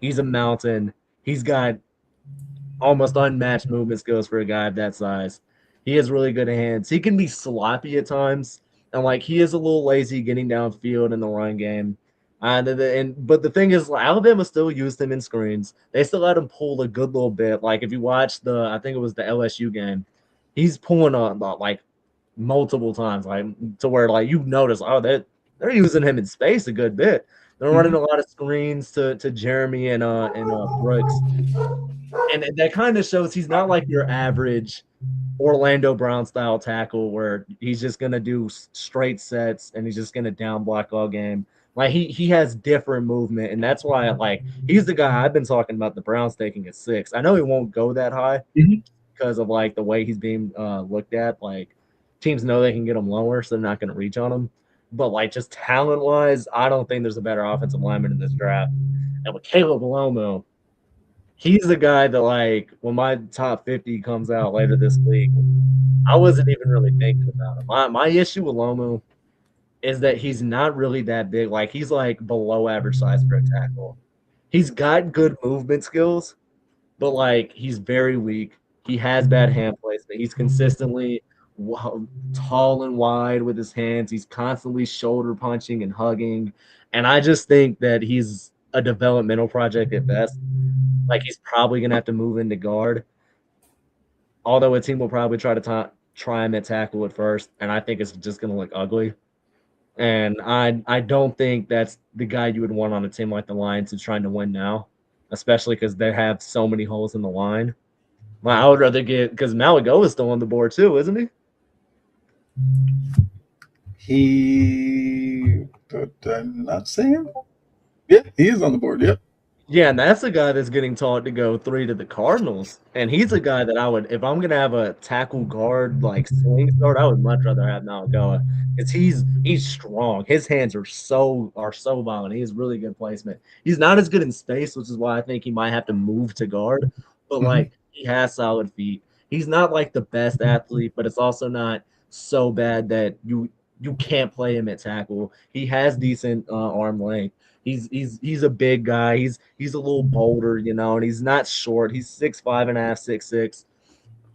he's a mountain. He's got almost unmatched movement skills for a guy of that size. He has really good hands. He can be sloppy at times, and like he is a little lazy getting downfield in the run game. But the thing is, Alabama still used him in screens. They still let him pull a good little bit. Like if you watch I think it was the LSU game, he's pulling on like multiple times, like to where like you notice, they're using him in space a good bit. They're running a lot of screens to Jeremy and Brooks, and that kind of shows he's not like your average Orlando Brown style tackle where he's just gonna do straight sets and he's just gonna down block all game. Like he has different movement, and that's why like he's the guy I've been talking about the Browns taking at 6. I know he won't go that high because of like the way he's being looked at. Like teams know they can get him lower, so they're not going to reach on him. But like just talent wise, I don't think there's a better offensive lineman in this draft. And with Caleb Lomo, he's the guy that like when my top 50 comes out later this week, I wasn't even really thinking about him. My issue with Lomo is that he's not really that big. Like he's like below average size for a tackle. He's got good movement skills, but like he's very weak. He has bad hand placement. He's consistently tall and wide with his hands. He's constantly shoulder punching and hugging. And I just think that he's a developmental project at best. Like he's probably gonna have to move into guard. Although a team will probably try him at tackle at first, and I think it's just gonna look ugly. And I don't think that's the guy you would want on a team like the Lions who's trying to win now, especially because they have so many holes in the line. Well, I would rather get because Malago is still on the board too, isn't he? Did I not say him? Yeah, he is on the board. Yep. Yeah, and that's the guy that's getting taught to go 3 to the Cardinals, and he's a guy that I would if I'm gonna have a tackle guard, like, swing start, I would much rather have Nalgoa, 'cause he's strong. His hands are so violent. He has really good placement. He's not as good in space, which is why I think he might have to move to guard, but, Mhm. like, he has solid feet. He's not, like, the best athlete, but it's also not so bad that you can't play him at tackle. He has decent, arm length. He's a big guy. He's a little bolder, and he's not short. He's 6'5" and a half, 6'6".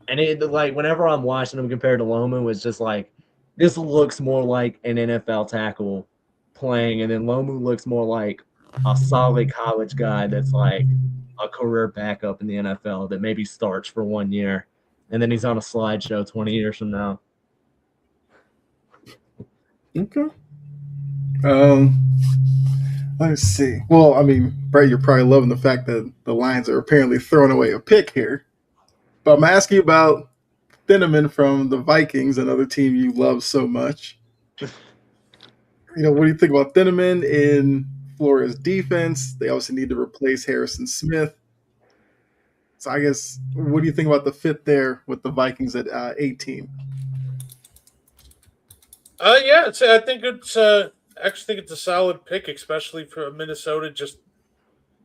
And it like whenever I'm watching him compared to Lomu, it's just like this looks more like an NFL tackle playing, and then Lomu looks more like a solid college guy that's like a career backup in the NFL that maybe starts for 1 year, and then he's on a slideshow 20 years from now. Okay. Let's see. Well, I mean, Brett, you're probably loving the fact that the Lions are apparently throwing away a pick here. But I'm asking you about Thieneman from the Vikings, another team you love so much. What do you think about Thieneman in Florida's defense? They obviously need to replace Harrison Smith. So I guess, what do you think about the fit there with the Vikings at 18? Yeah, I think it's actually think it's a solid pick, especially for Minnesota. Just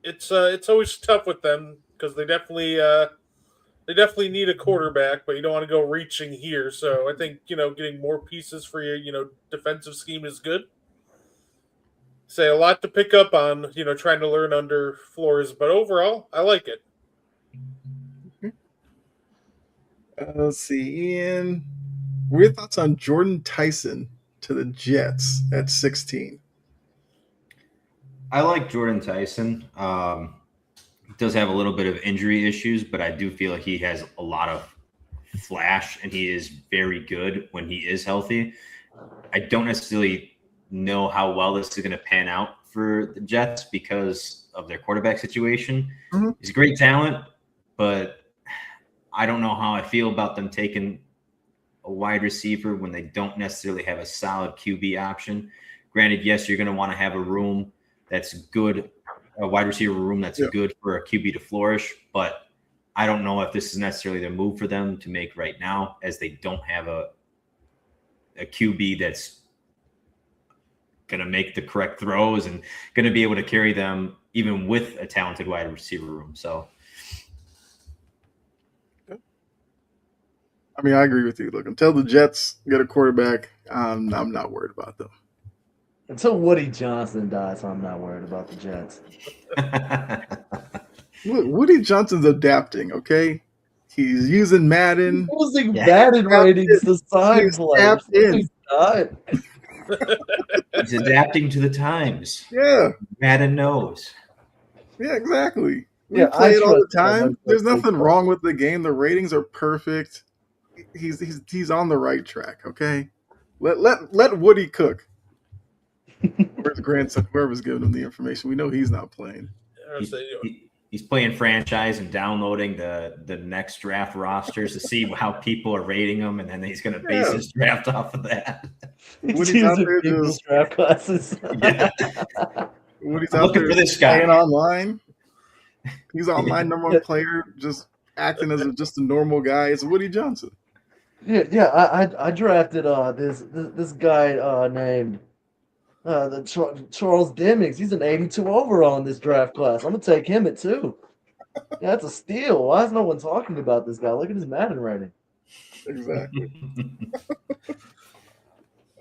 it's always tough with them because they definitely need a quarterback, but you don't want to go reaching here. So I think getting more pieces for your defensive scheme is good. Say a lot to pick up on trying to learn under Flores, but overall I like it. Let's see, Ian. What are your thoughts on Jordan Tyson to the Jets at 16? I like Jordan Tyson. Does have a little bit of injury issues, but I do feel like he has a lot of flash, and he is very good when he is healthy. I don't necessarily know how well this is going to pan out for the Jets because of their quarterback situation. Mm-hmm. He's a great talent, but I don't know how I feel about them taking a wide receiver when they don't necessarily have a solid QB option. Granted, yes, you're going to want to have a room that's good, a wide receiver room that's good for a QB to flourish, but I don't know if this is necessarily the move for them to make right now, as they don't have a QB that's going to make the correct throws and going to be able to carry them even with a talented wide receiver room. So, I mean, I agree with you. Look, until the Jets get a quarterback, I'm not worried about them. Until Woody Johnson dies, I'm not worried about the Jets. Look, Woody Johnson's adapting, okay? He's using Madden. Using Madden ratings to sign He's players. tapped in. He's not. He's adapting to the times. Yeah. Madden knows. Yeah, exactly. We Yeah, play I it all the trust him. time. There's nothing wrong with the game. The ratings are perfect. He's on the right track, okay? Let Woody cook. Or his grandson, whoever's giving him the information. We know he's not playing. He's playing franchise and downloading the next draft rosters to see how people are rating them, and then he's going to base his draft off of that. Woody's out there just draft classes. Yeah. Woody's out looking there for this guy playing online. He's online number one player, just acting as just a normal guy. It's Woody Johnson. Yeah. I drafted this guy named Charles Demmings. He's an 82 overall in this draft class. I'm gonna take him at 2. Yeah, that's a steal. Why is no one talking about this guy? Look at his Madden rating. Exactly.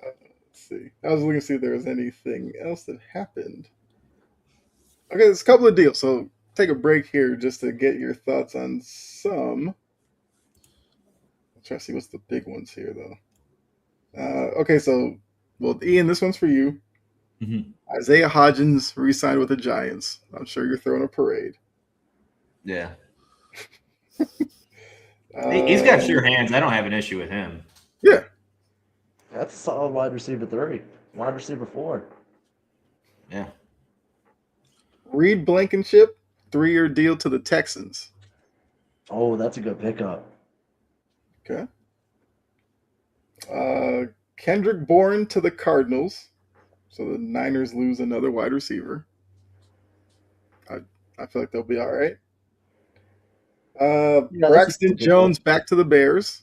Let's see. I was looking to see if there was anything else that happened. Okay, there's a couple of deals. So take a break here just to get your thoughts on some. I'm trying to see what's the big ones here, though. Okay, so, well, Ian, this one's for you. Mm-hmm. Isaiah Hodgins re-signed with the Giants. I'm sure you're throwing a parade. Yeah. He's got sure hands. I don't have an issue with him. Yeah. That's a solid wide receiver 3. Wide receiver 4. Yeah. Reed Blankenship, 3-year deal to the Texans. Oh, that's a good pickup. Okay. Kendrick Bourne to the Cardinals. So the Niners lose another wide receiver. I feel like they'll be all right. Yeah, that's just Braxton typical. Jones back to the Bears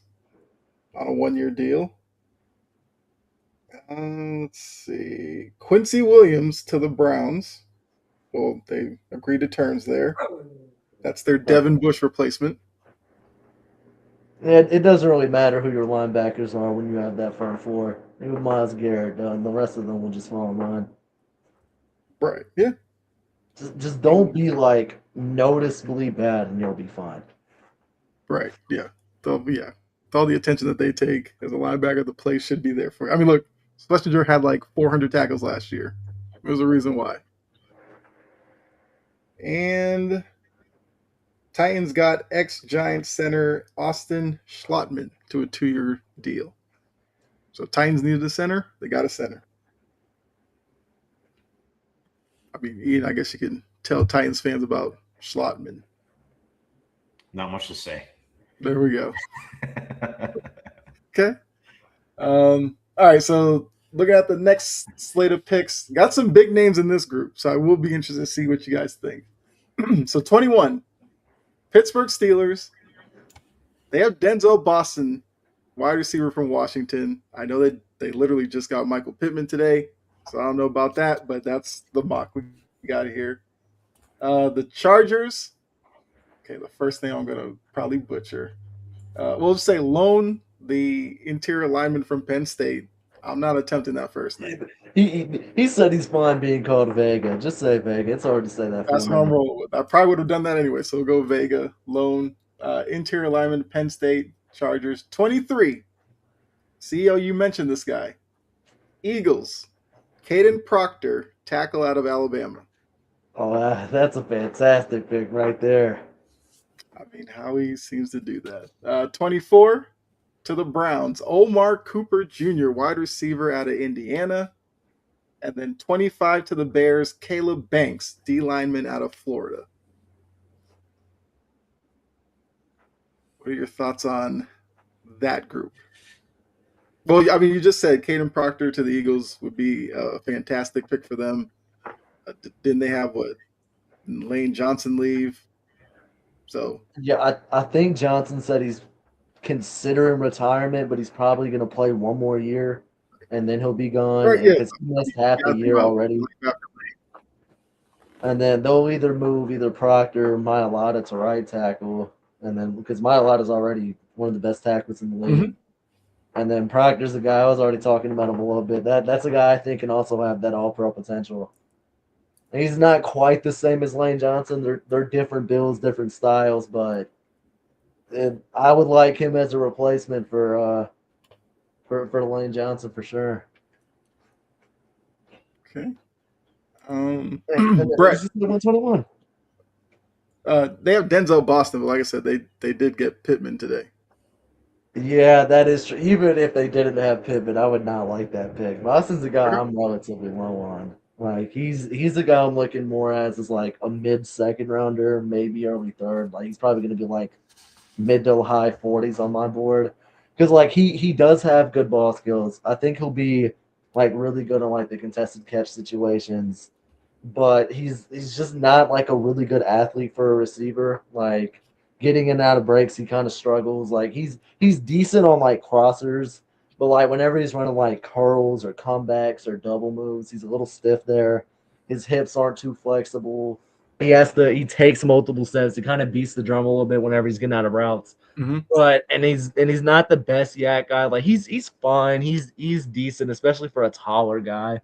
on a 1-year deal. Let's see. Quincy Williams to the Browns. Well, they agreed to terms there. That's their Devin Bush replacement. It doesn't really matter who your linebackers are when you have that front four. Even Miles Garrett, the rest of them will just fall in line. Right. Yeah. Just don't be like noticeably bad, and you'll be fine. Right. Yeah. Yeah. With all the attention that they take as a linebacker, the play should be there for you. I mean, look, Schlesinger had like 400 tackles last year. There's a reason why. And Titans got ex-Giant center Austin Schlottman to a 2-year deal. So Titans needed a center. They got a center. I mean, Ian, I guess you can tell Titans fans about Schlottman. Not much to say. There we go. Okay. All right. So looking at the next slate of picks, got some big names in this group. So I will be interested to see what you guys think. So 21, Pittsburgh Steelers. They have Denzel Boston, wide receiver from Washington. I know that they literally just got Michael Pittman today, so I don't know about that, but that's the mock we got here. The Chargers. Okay, the first thing I'm gonna probably butcher. We'll just say loan the interior lineman from Penn State. I'm not attempting that first name. He said he's fine being called Vega. Just say Vega. It's hard to say that That's for what I'm him. rolling with. I probably would have done that anyway. So we'll go Vega, loan, interior lineman, Penn State, Chargers. 23. CEO, you mentioned this guy. Eagles, Caden Proctor, tackle out of Alabama. Oh, that's a fantastic pick right there. I mean, Howie seems to do that. 24 to the Browns, Omar Cooper Jr., wide receiver out of Indiana. And then 25 to the Bears, Caleb Banks, D lineman out of Florida. What are your thoughts on that group? Well, I mean, you just said Caden Proctor to the Eagles would be a fantastic pick for them. Didn't they have what? Lane Johnson leave? So Yeah, I think Johnson said he's considering retirement, but he's probably going to play one more year, and then he'll be gone. right, And yeah. because he missed You half the got to think year about already, linebacker. and then they'll either move either Proctor or Mailata to right tackle, and then because Mailata's already one of the best tackles in the league. Mhm. And then Proctor's the guy I was already talking about him a little bit. That's a guy I think can also have that all pro potential. And he's not quite the same as Lane Johnson. They're different builds, different styles, but I would like him as a replacement for Lane Johnson for sure. Okay. And then Brett, who's the 121? they have Denzel Boston, but like I said, they did get Pittman today. Yeah, that is true. Even if they didn't have Pittman, I would not like that pick. Boston's a guy Okay. I'm relatively low on. Like he's a guy I'm looking more as like a mid second rounder, maybe early third. Like he's probably going to be like mid to high 40s on my board because like he does have good ball skills. I think he'll be like really good on like the contested catch situations, but he's just not like a really good athlete for a receiver. Like getting in and out of breaks, he kind of struggles. Like he's decent on like crossers, but like whenever he's running like curls or comebacks or double moves, he's a little stiff there. His hips aren't too flexible. He takes multiple steps. He kind of beats the drum a little bit whenever he's getting out of routes. Mm-hmm. But he's not the best yak guy. Like he's fine. He's decent, especially for a taller guy.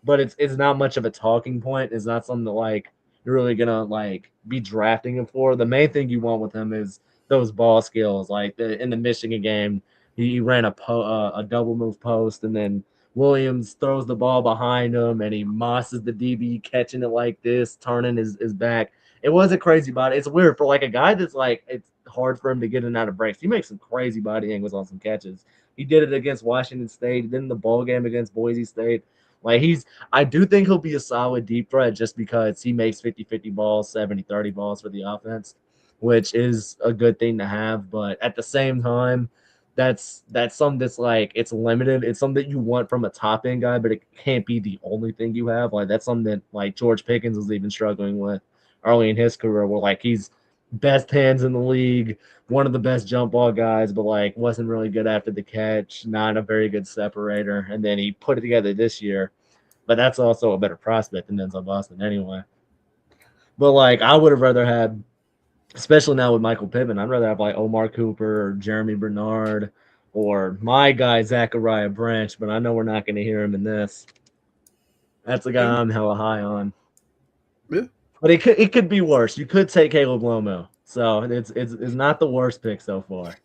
But it's not much of a talking point. It's not something that like you're really gonna like be drafting him for. The main thing you want with him is those ball skills. Like in the Michigan game, he ran a double move post, and then Williams throws the ball behind him, and he mosses the DB, catching it like this, turning his back. It wasn't crazy body. It's weird for like a guy that's like it's hard for him to get in and out of breaks. He makes some crazy body angles on some catches. He did it against Washington State, then the bowl game against Boise State. Like I do think he'll be a solid deep threat just because he makes 50-50 balls, 70-30 balls for the offense, which is a good thing to have. But at the same time, that's something that's like it's limited. It's something that you want from a top end guy, but it can't be the only thing you have. Like that's something that like George Pickens was even struggling with early in his career where like he's best hands in the league, one of the best jump ball guys, but like wasn't really good after the catch, not a very good separator. And then he put it together this year, but that's also a better prospect than Denzel Boston anyway. But like I would have rather had, especially now with Michael Pittman, I'd rather have like Omar Cooper or Jeremy Bernard or my guy Zachariah Branch, but I know we're not going to hear him in this. That's a guy I'm hella high on. Yeah. But it could be worse. You could take Caleb Lomo. So it's not the worst pick so far.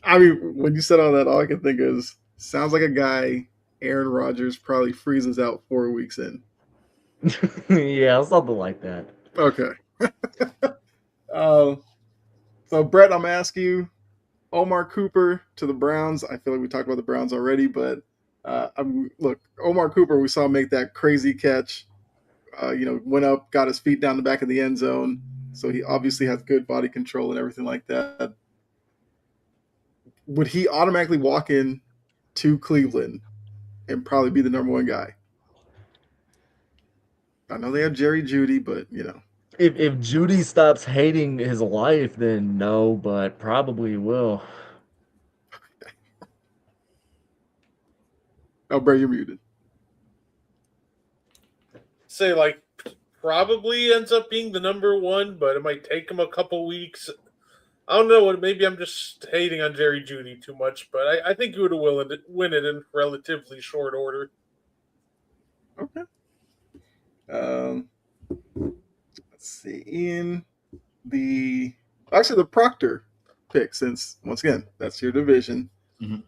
I mean, when you said all that, all I can think is sounds like a guy Aaron Rodgers probably freezes out 4 weeks in. Yeah, something like that. Okay. So Brett, I'm asking you, Omar Cooper to the Browns. I feel like we talked about the Browns already, but look, Omar Cooper, we saw make that crazy catch. Went up, got his feet down the back of the end zone. So he obviously has good body control and everything like that. Would he automatically walk in to Cleveland and probably be the number one guy? I know they have Jerry Jeudy, but If Judy stops hating his life, then no, but probably will. Oh, Bray, you're muted. Say like probably ends up being the number one, but it might take him a couple weeks. I don't know. Maybe I'm just hating on Jerry Jeudy too much, but I think he would win it in relatively short order. Okay. Let's see. In the Proctor pick, since once again that's your division. Mm-hmm.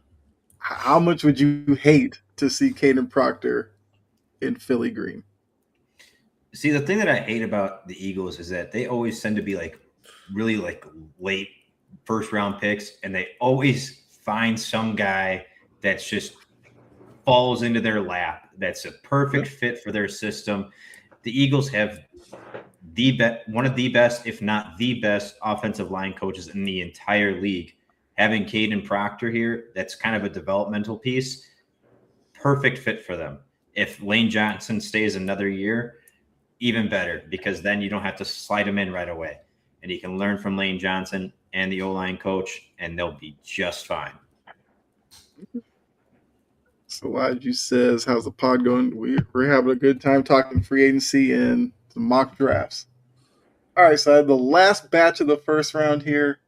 How much would you hate to see Caden Proctor in Philly green? See, the thing that I hate about the Eagles is that they always tend to be like really like late first round picks, and they always find some guy that's just falls into their lap. That's a perfect fit for their system. The Eagles have one of the best, if not the best, offensive line coaches in the entire league. Having Caden Proctor here, that's kind of a developmental piece. Perfect fit for them. If Lane Johnson stays another year, even better, because then you don't have to slide him in right away. And he can learn from Lane Johnson and the O-line coach, and they'll be just fine. So Elijah says, how's the pod going? We're having a good time talking free agency and some mock drafts. All right, so I have the last batch of the first round here.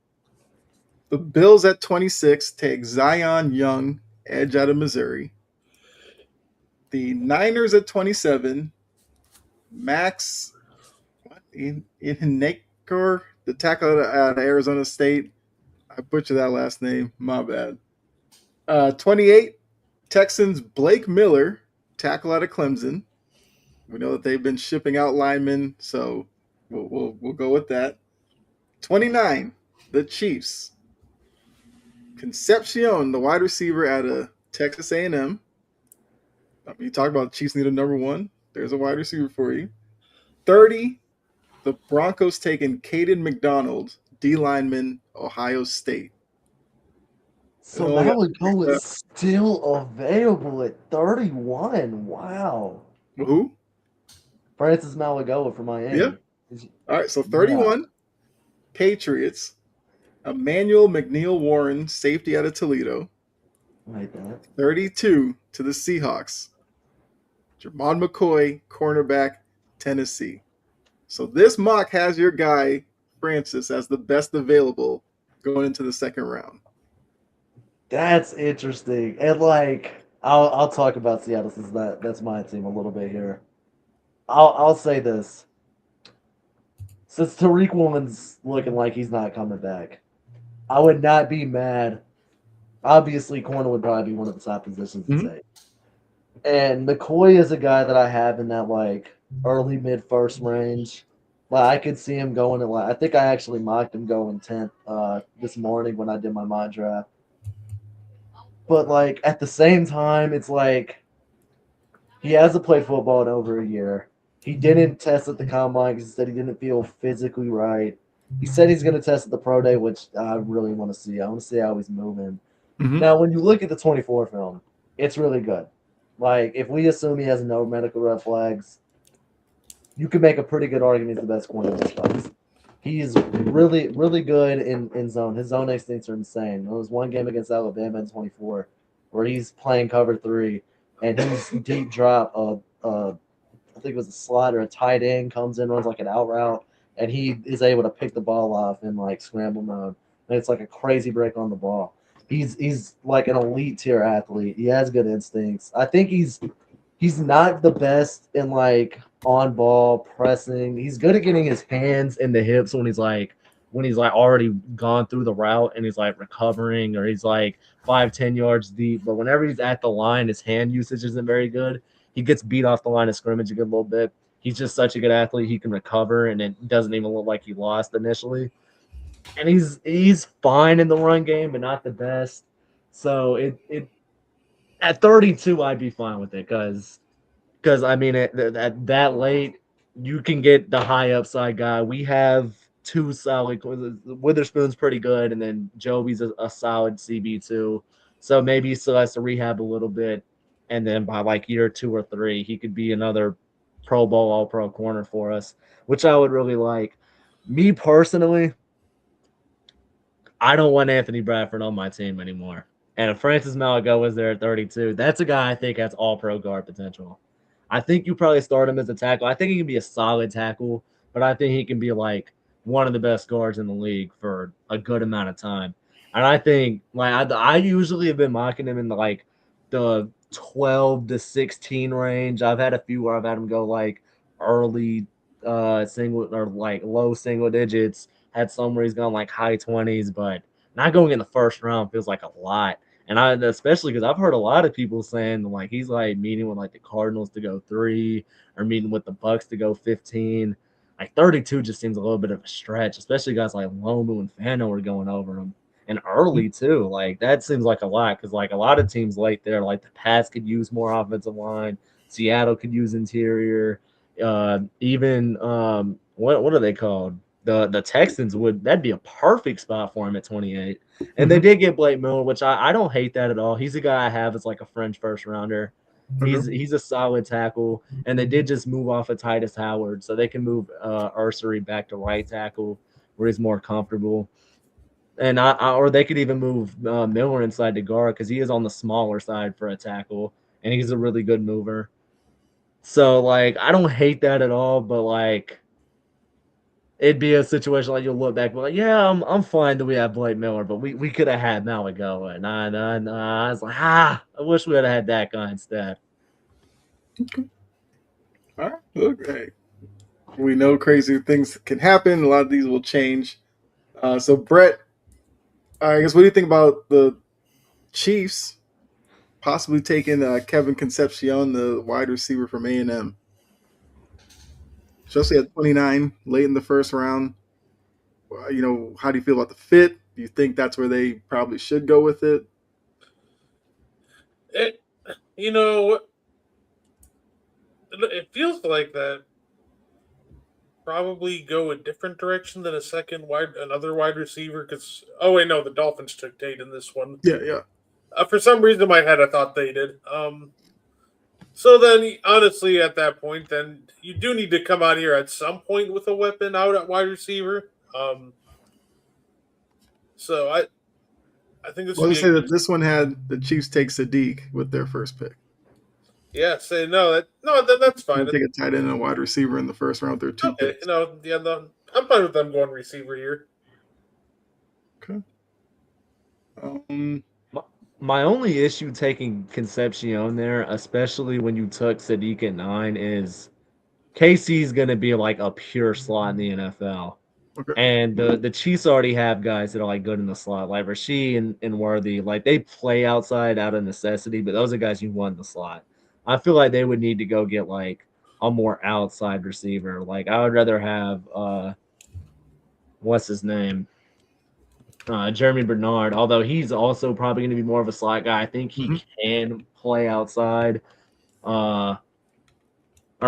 The Bills at 26 take Zion Young, edge out of Missouri. The Niners at 27, Max Inhenekor, the tackle out of Arizona State. I butchered that last name. My bad. 28, Texans Blake Miller, tackle out of Clemson. We know that they've been shipping out linemen, so we'll go with that. 29, the Chiefs. Concepcion, the wide receiver out of Texas A&M. I mean, you talk about the Chiefs need a number one. There's a wide receiver for you. 30, the Broncos taking Caden McDonald, D lineman, Ohio State. So Malago is still available at 31. Wow. Who? Francis Malagoa from Miami. Yeah. All right, so 31, Patriots. Emmanuel McNeil Warren, safety out of Toledo. Like that. 32 to the Seahawks. Jermon McCoy, cornerback, Tennessee. So this mock has your guy, Francis, as the best available going into the second round. That's interesting. And like I'll talk about Seattle since that's my team a little bit here. I'll say this. Since Tariq Woolen's looking like he's not coming back, I would not be mad. Obviously, corner would probably be one of the top positions to take. And McCoy is a guy that I have in that like early mid first range. Like I could see him going at I think I actually mocked him going 10th this morning when I did my mock draft. But like at the same time, it's like he hasn't played football in over a year. He didn't test at the combine because he said he didn't feel physically right. He said he's going to test at the pro day, which I really want to see. I want to see how he's moving. Mm-hmm. Now, when you look at the 24 film, it's really good. Like, if we assume he has no medical red flags, you could make a pretty good argument he's the best corner in this class. He's really, really good in zone. His zone instincts are insane. There was one game against Alabama in 24 where he's playing cover 3 and his deep drop, I think it was a slot or a tight end comes in, runs like an out route, and he is able to pick the ball off in like scramble mode. And it's like a crazy break on the ball. He's like an elite tier athlete. He has good instincts. I think he's not the best in like on ball pressing. He's good at getting his hands in the hips when he's like already gone through the route and he's like recovering or he's like 5-10 yards deep. But whenever he's at the line, his hand usage isn't very good. He gets beat off the line of scrimmage a good little bit. He's just such a good athlete. He can recover and it doesn't even look like he lost initially. And he's fine in the run game, but not the best. So it at 32, I'd be fine with it because I mean at that late, you can get the high upside guy. We have two solid. Witherspoon's pretty good, and then Joby's a solid CB2. So maybe he still has to rehab a little bit, and then by like year 2 or 3, he could be another Pro Bowl All Pro corner for us, which I would really like. Me personally, I don't want Anthony Bradford on my team anymore. And if Francis Malago was there at 32, that's a guy I think has all pro guard potential. I think you probably start him as a tackle. I think he can be a solid tackle, but I think he can be like one of the best guards in the league for a good amount of time. And I think like I usually have been mocking him in the 12 to 16 range. I've had a few where I've had him go like early single or like low single digits. Had some where he's gone like high 20s, but not going in the first round feels like a lot. And I especially because I've heard a lot of people saying like he's like meeting with like the Cardinals to go 3 or meeting with the Bucks to go 15. Like 32 just seems a little bit of a stretch, especially guys like Lomu and Fano are going over him. And early too. Like that seems like a lot because like a lot of teams late there, like the Pats could use more offensive line, Seattle could use interior, even what are they called? The Texans that'd be a perfect spot for him at 28. And they did get Blake Miller, which I don't hate that at all. He's a guy I have as like a French first rounder. He's a solid tackle, and they did just move off of Titus Howard, so they can move Ursery back to right tackle where he's more comfortable. And or they could even move Miller inside to guard because he is on the smaller side for a tackle, and he's a really good mover. So like I don't hate that at all, but like it'd be a situation like you'll look back, but like, yeah, I'm fine that we have Blake Miller, but we could have had Malagoa. And I was like, I wish we would have had that guy instead. Okay. All right. Look, hey, we know crazy things can happen. A lot of these will change. So Brett, I guess what do you think about the Chiefs possibly taking Kevin Concepcion, the wide receiver from A&M? Especially at 29, late in the first round. How do you feel about the fit? Do you think that's where they probably should go with it? It feels like that probably go a different direction than another wide receiver because the Dolphins took Tate in this one. Yeah. For some reason in my head I thought they did. So then honestly at that point then you do need to come out here at some point with a weapon out at wide receiver. So I think this. Well, say that this one had the Chiefs take Sadiq with their first pick. Yeah, say that's fine. Take a tight end and a wide receiver in the first round. They're 2 picks. I'm fine with them going receiver here. Okay. My only issue taking Concepcion there, especially when you took Sadiq at 9, is KC's going to be like a pure slot in the NFL. Okay. And the Chiefs already have guys that are like good in the slot, like Rasheed and Worthy. Like they play outside out of necessity, but those are guys you want in the slot. I feel like they would need to go get like a more outside receiver. Like I would rather have what's his name? Jeremy Bernard, although he's also probably going to be more of a slot guy. I think he can play outside. Or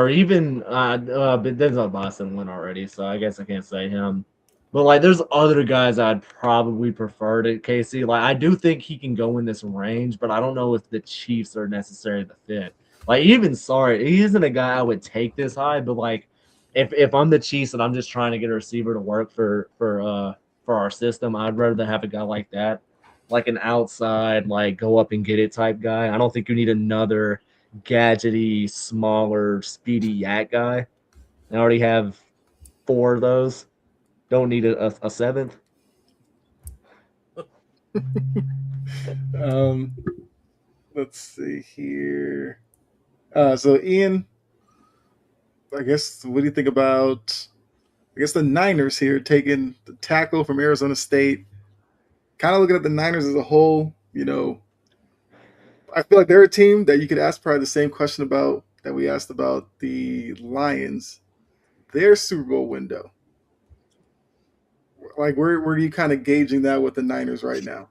even but Denzel Boston went already, so I guess I can't say him. But like, there's other guys I'd probably prefer to KC. Like, I do think he can go in this range, but I don't know if the Chiefs are necessarily the fit. Like, even sorry, he isn't a guy I would take this high, but like, if I'm the Chiefs and I'm just trying to get a receiver to work for our system, I'd rather have a guy like that, like an outside, like go up and get it type guy. I don't think you need another gadgety, smaller, speedy yak guy. I already have 4 of those. Don't need a seventh. Um, let's see here. So Ian, I guess what do you think about? I guess the Niners here taking the tackle from Arizona State. Kind of looking at the Niners as a whole, I feel like they're a team that you could ask probably the same question about that we asked about the Lions. Their Super Bowl window. Like where are you kind of gauging that with the Niners right now?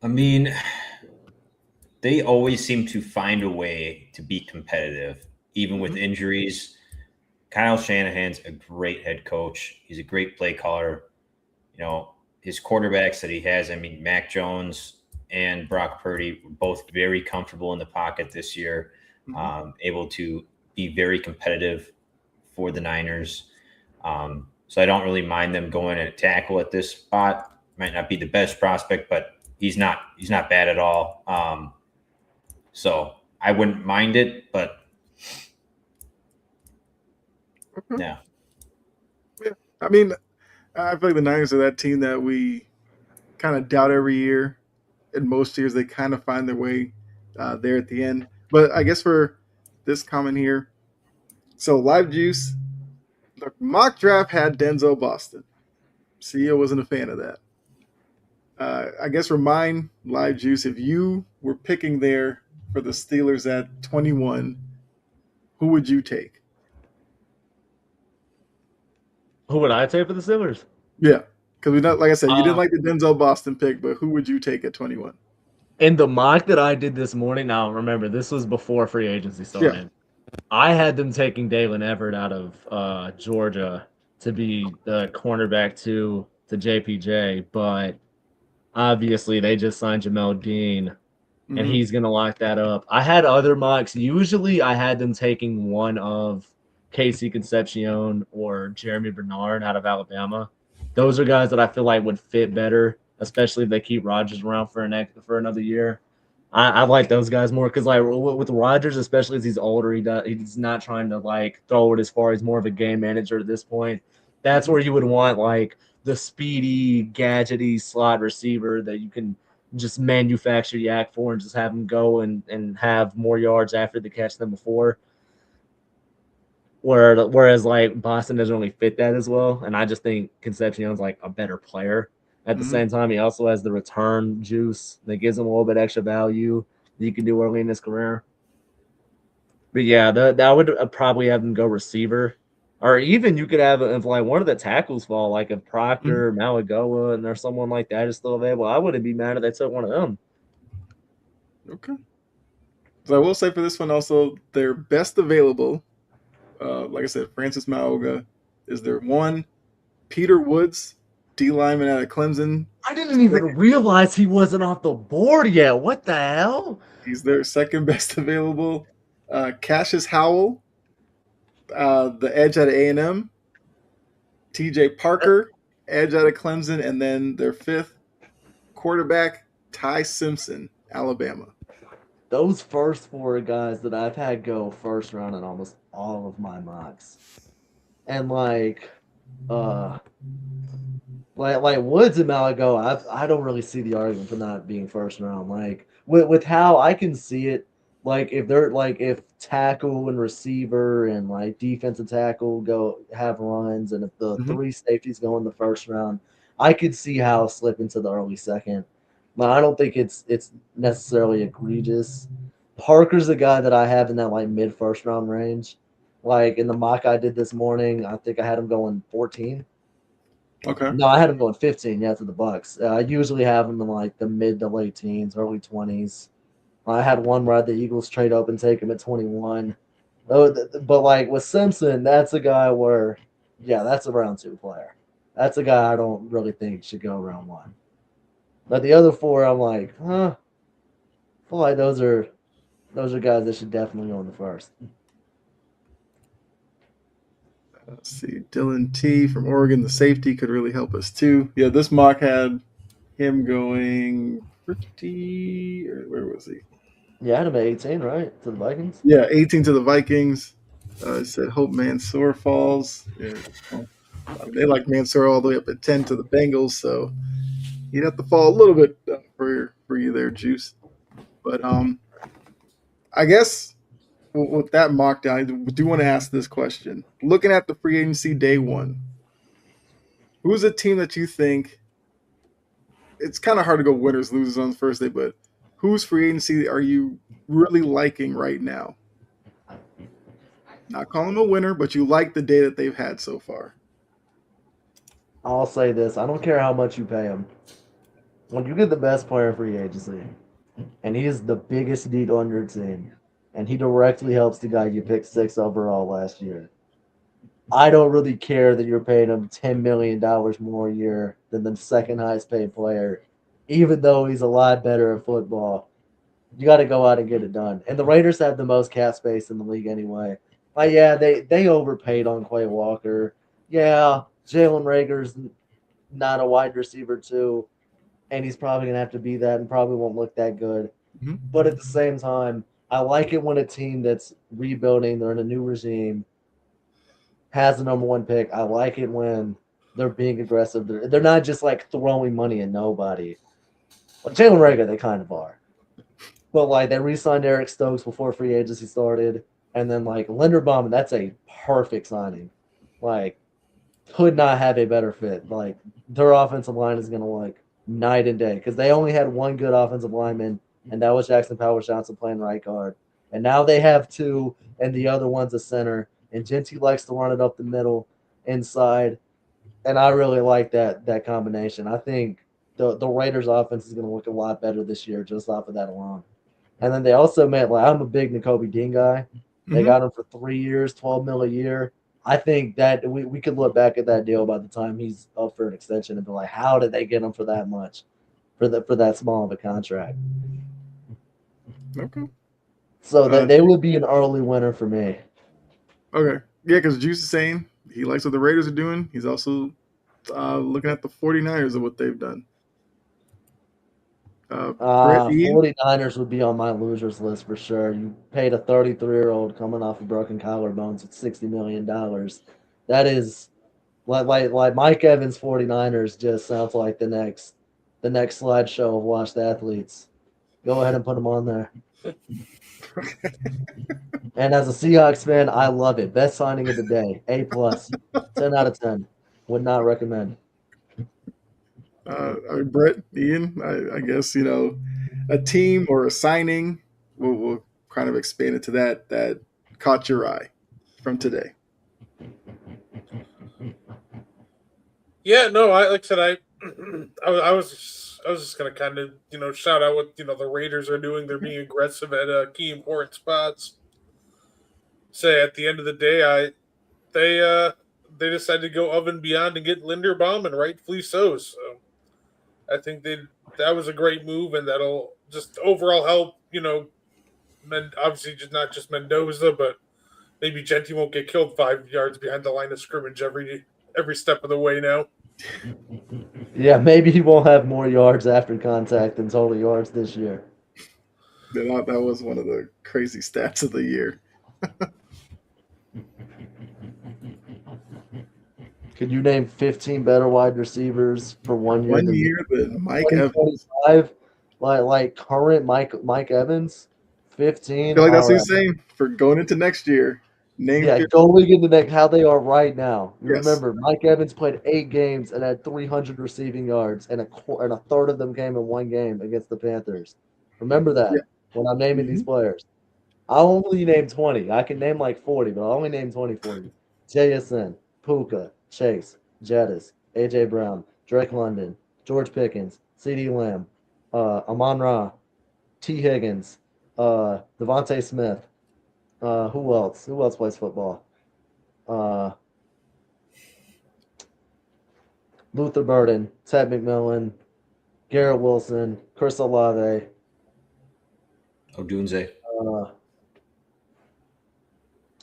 I mean, they always seem to find a way to be competitive, even with injuries. Kyle Shanahan's a great head coach. He's a great play caller. His quarterbacks that he has, I mean, Mac Jones and Brock Purdy were both very comfortable in the pocket this year, able to be very competitive for the Niners. So I don't really mind them going at tackle at this spot. Might not be the best prospect, but he's not bad at all. So I wouldn't mind it, but yeah. Yeah. I mean, I feel like the Niners are that team that we kind of doubt every year. In most years, they kind of find their way there at the end. But I guess for this comment here, so Live Juice, the mock draft had Denzel Boston. CEO wasn't a fan of that. I guess remind Live Juice if you were picking there for the Steelers at 21, who would you take? Who would I take for the Steelers? Yeah, because we not like I said, you didn't like the Denzel Boston pick, but who would you take at 21? In the mock that I did this morning, now remember this was before free agency started. Yeah. I had them taking Dalen Everett out of Georgia to be the cornerback to JPJ, but obviously they just signed Jamel Dean, and he's going to lock that up. I had other mocks. Usually I had them taking one of Casey Concepcion or Jeremy Bernard out of Alabama. Those are guys that I feel like would fit better, especially if they keep Rodgers around for another year. I like those guys more because like with Rodgers, especially as he's older, he's not trying to like throw it as far. He's more of a game manager at this point. That's where you would want like the speedy, gadgety slot receiver that you can just manufacture yak for and just have him go and have more yards after the catch than before. Whereas like Boston doesn't really fit that as well, and I just think Concepcion's like a better player. At the same time, he also has the return juice that gives him a little bit extra value that you can do early in his career. But yeah, that would probably have him go receiver, or even you could have if like one of the tackles fall, like if Proctor, Malagoa, and there's someone like that is still available. I wouldn't be mad if they took one of them. Okay. So I will say for this one also, their best available, like I said, Francis Mauga is their one. Peter Woods, D lineman out of Clemson. I didn't even realize he wasn't off the board yet. What the hell? He's their second best available. Cassius Howell, the edge out of A&M. T.J. Parker, edge out of Clemson, and then their fifth quarterback, Ty Simpson, Alabama. Those first 4 guys that I've had go first round in almost all of my mocks, and like Woods and Malago, I don't really see the argument for not being first round. Like with how I can see it, like if tackle and receiver and like defensive tackle go have runs, and if the 3 safeties go in the first round, I could see how slip into the early second. But I don't think it's necessarily egregious. Parker's the guy that I have in that like mid first round range. Like in the mock I did this morning, I think I had him going 14. Okay. No, I had him going 15. Yeah, to the Bucks. I usually have him in like the mid to late teens, early 20s. I had one where the Eagles trade up and take him at 21. But like with Simpson, that's a guy where, yeah, that's a round 2 player. That's a guy I don't really think should go round 1. But the other 4, I'm like, I feel like those are guys that should definitely go in the first. Let's see, Dylan T from Oregon, the safety could really help us too. Yeah, this mock had him going pretty. Or where was he? Yeah, had him at 18, right? To the Vikings. Yeah, 18 to the Vikings. It said Hope Mansour falls. Yeah, well, I mean, they like Mansour all the way up at 10 to the Bengals, so he'd have to fall a little bit for you there, Juice. But I guess with that mock down, I do want to ask this question. Looking at the free agency day one, who's a team that you think it's kind of hard to go winners losers on the first day, but whose free agency are you really liking right now? Not calling them a winner, but you like the day that they've had so far. I'll say this: I don't care how much you pay him. When you get the best player in free agency, and he is the biggest need on your team, and he directly helps the guy you picked 6 overall last year. I don't really care that you're paying him $10 million more a year than the second highest paid player, even though he's a lot better at football. You got to go out and get it done. And the Raiders have the most cap space in the league anyway. Like, yeah, they overpaid on Quay Walker. Yeah, Jalen Rager's not a wide receiver too, and he's probably gonna have to be that, and probably won't look that good. Mm-hmm. But at the same time, I like it when a team that's rebuilding, they're in a new regime, has the number one pick. I like it when they're being aggressive. They're not just like throwing money at nobody. Well, Jalen Rager, they kind of are. But like they re-signed Eric Stokes before free agency started, and then like Linderbaum, that's a perfect signing. Like, could not have a better fit. Like their offensive line is gonna look night and day because they only had one good offensive lineman, and that was Jackson Powers Johnson playing right guard. And now they have two, and the other one's a center. And Genty likes to run it up the middle, inside, and I really like that combination. I think the Raiders' offense is going to look a lot better this year just off of that alone. And then they also made, like, I'm a big N'Kobe Dean guy. They Mm-hmm. got him for 3 years, $12 million a year. I think that we could look back at that deal by the time he's up for an extension and be like, how did they get him for that much, for that small of a contract? Okay. So that they would be an early winner for me. Okay. Yeah, because Juice is saying he likes what the Raiders are doing. He's also looking at the 49ers and what they've done. Brett Ian? 49ers would be on my losers list for sure. You paid a 33-year-old coming off of broken collarbones at $60 million. That is like Mike Evans 49ers just sounds like the next slideshow of washed athletes. Go ahead and put them on there. And as a Seahawks fan, I love it. Best signing of the day. A+. 10 out of 10. Would not recommend. Brett Ian, I guess, a team or a signing, we'll kind of expand it to that caught your eye from today. Yeah, no, like I said, I was just gonna kind of shout out what the Raiders are doing. They're being aggressive at key important spots. Say at the end of the day, they decided to go of and beyond and get Linderbaum, and rightfully so. So I think that was a great move, and that'll just overall help. Obviously just not just Mendoza, but maybe Genty won't get killed 5 yards behind the line of scrimmage every step of the way now. Yeah, maybe he won't have more yards after contact than total yards this year. That was one of the crazy stats of the year. Could you name 15 better wide receivers for 1 year than Mike Evans? Like current Mike Evans, 15. I feel like that's what he's saying for going into next year. Going into how they are right now. You Yes. remember, Mike Evans played 8 games and had 300 receiving yards, and a third of them came in one game against the Panthers. Remember that when I'm naming these players. I'll only name 20. I can name like 40, but I'll only name 20 for you. JSN, Puka, Chase, Jettis, AJ Brown, Drake London, George Pickens, CD Lamb, Amon Ra, T. Higgins, Devontae Smith. Who else? Who else plays football? Luther Burden, Ted McMillan, Garrett Wilson, Chris Olave. Odunze.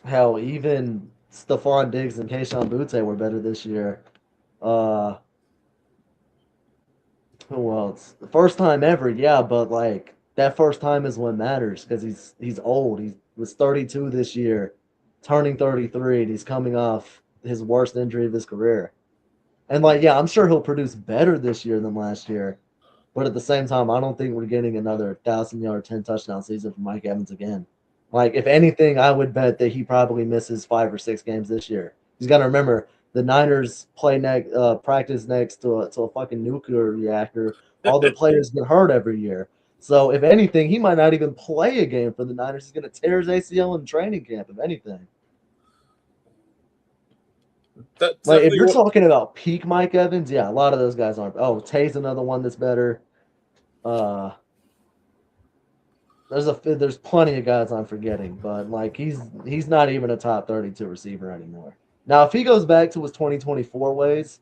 Hell, even Stephon Diggs and Kayshon Butte were better this year. Uh, who else? The first time ever, yeah, but like that first time is what matters because he's old. He was 32 this year, turning 33, and he's coming off his worst injury of his career. And like, yeah, I'm sure he'll produce better this year than last year. But at the same time, I don't think we're getting another 1,000 yard, 10 touchdown season from Mike Evans again. Like, if anything, I would bet that he probably misses 5 or 6 games this year. He's got to remember the Niners practice next to a fucking nuclear reactor. All their players get hurt every year. So if anything, he might not even play a game for the Niners. He's going to tear his ACL in training camp. If anything, like if you're talking about peak Mike Evans, yeah, a lot of those guys aren't. Oh, Tay's another one that's better. Uh, there's plenty of guys I'm forgetting, but like he's not even a top 32 receiver anymore. Now, if he goes back to his 2024 ways,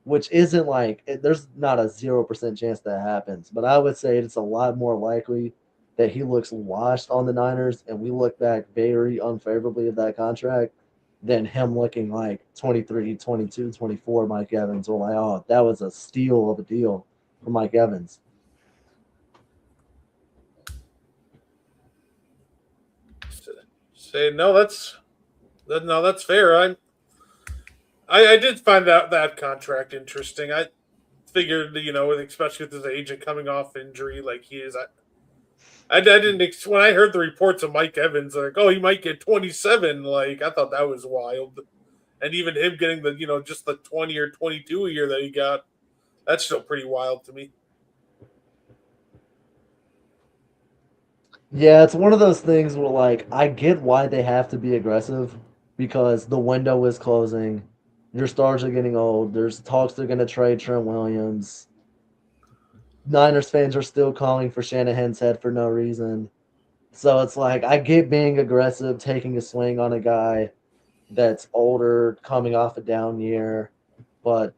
which isn't like there's not a 0% chance that happens, but I would say it's a lot more likely that he looks washed on the Niners and we look back very unfavorably at that contract than him looking like 23, 22, 24 Mike Evans or like, oh, that was a steal of a deal for Mike Evans. Say no, that's fair. I did find that contract interesting. I figured, especially with his age and coming off injury like he is, I didn't when I heard the reports of Mike Evans, like, oh, he might get 27. Like, I thought that was wild, and even him getting the just the 20 or 22 a year that he got, that's still pretty wild to me. Yeah, it's one of those things where like I get why they have to be aggressive because the window is closing. Your stars are getting old. There's talks they're going to trade Trent Williams. Niners fans are still calling for Shanahan's head for no reason. So it's like I get being aggressive, taking a swing on a guy that's older, coming off a down year, but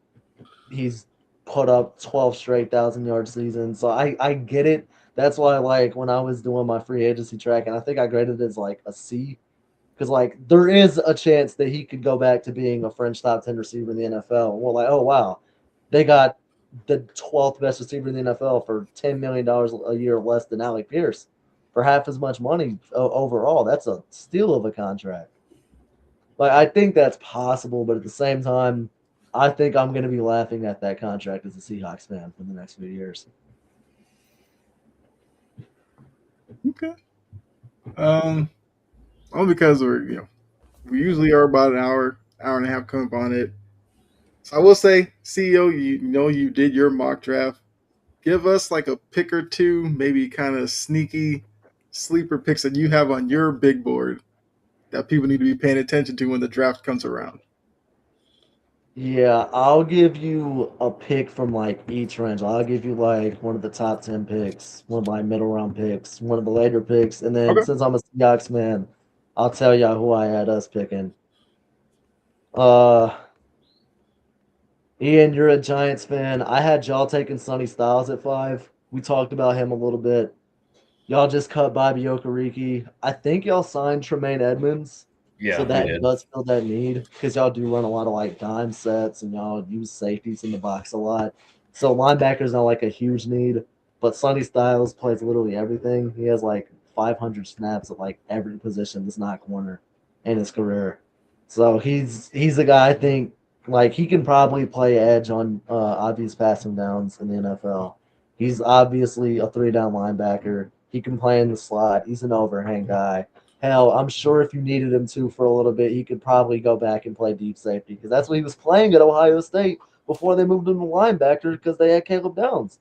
he's put up 12 straight 1,000 yard seasons. So I get it. That's why like when I was doing my free agency track, and I think I graded it as like a C, because like there is a chance that he could go back to being a French top 10 receiver in the NFL. And we're like, oh wow, they got the 12th best receiver in the NFL for $10 million a year less than Alec Pierce for half as much money overall. That's a steal of a contract. Like I think that's possible, but at the same time, I think I'm going to be laughing at that contract as a Seahawks fan for the next few years. Okay. Only because we usually are about an hour and a half coming up on it. So I will say, CEO, you did your mock draft. Give us like a pick or two, maybe kind of sneaky sleeper picks that you have on your big board that people need to be paying attention to when the draft comes around. Yeah, I'll give you a pick from like each range. I'll give you like one of the top 10 picks, one of my middle round picks, one of the later picks, and then Okay. since I'm a Seahawks man, I'll tell y'all who I had us picking. Uh, Ian, you're a Giants fan. I had y'all taking Sonny Styles at 5. We talked about him a little bit. Y'all just cut Bobby Okereke. I think y'all signed Tremaine Edmonds. So Yeah, we that did. does fill that need because y'all do run a lot of like dime sets and y'all use safeties in the box a lot. So linebackers not like a huge need, but Sonny Styles plays literally everything. He has like 500 snaps at like every position that's not corner in his career. So he's a guy I think like he can probably play edge on obvious passing downs in the NFL. He's obviously a 3 down linebacker. He can play in the slot. He's an overhang guy. Hell, I'm sure if you needed him to for a little bit, he could probably go back and play deep safety because that's what he was playing at Ohio State before they moved him to linebacker because they had Caleb Downs.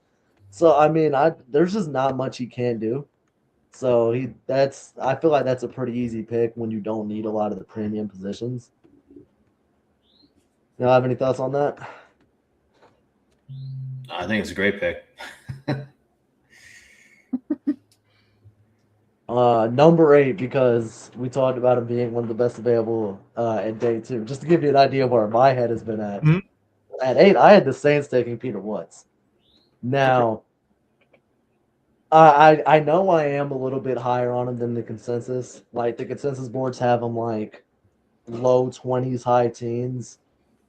So I mean, there's just not much he can do. So I feel like that's a pretty easy pick when you don't need a lot of the premium positions. You have any thoughts on that? I think it's a great pick. Number 8 because we talked about him being one of the best available at day 2. Just to give you an idea of where my head has been at. Mhm. At 8, I had the Saints taking Peter Woods. Okay. Now, I know I am a little bit higher on him than the consensus. Like the consensus boards have him like low 20s, high teens.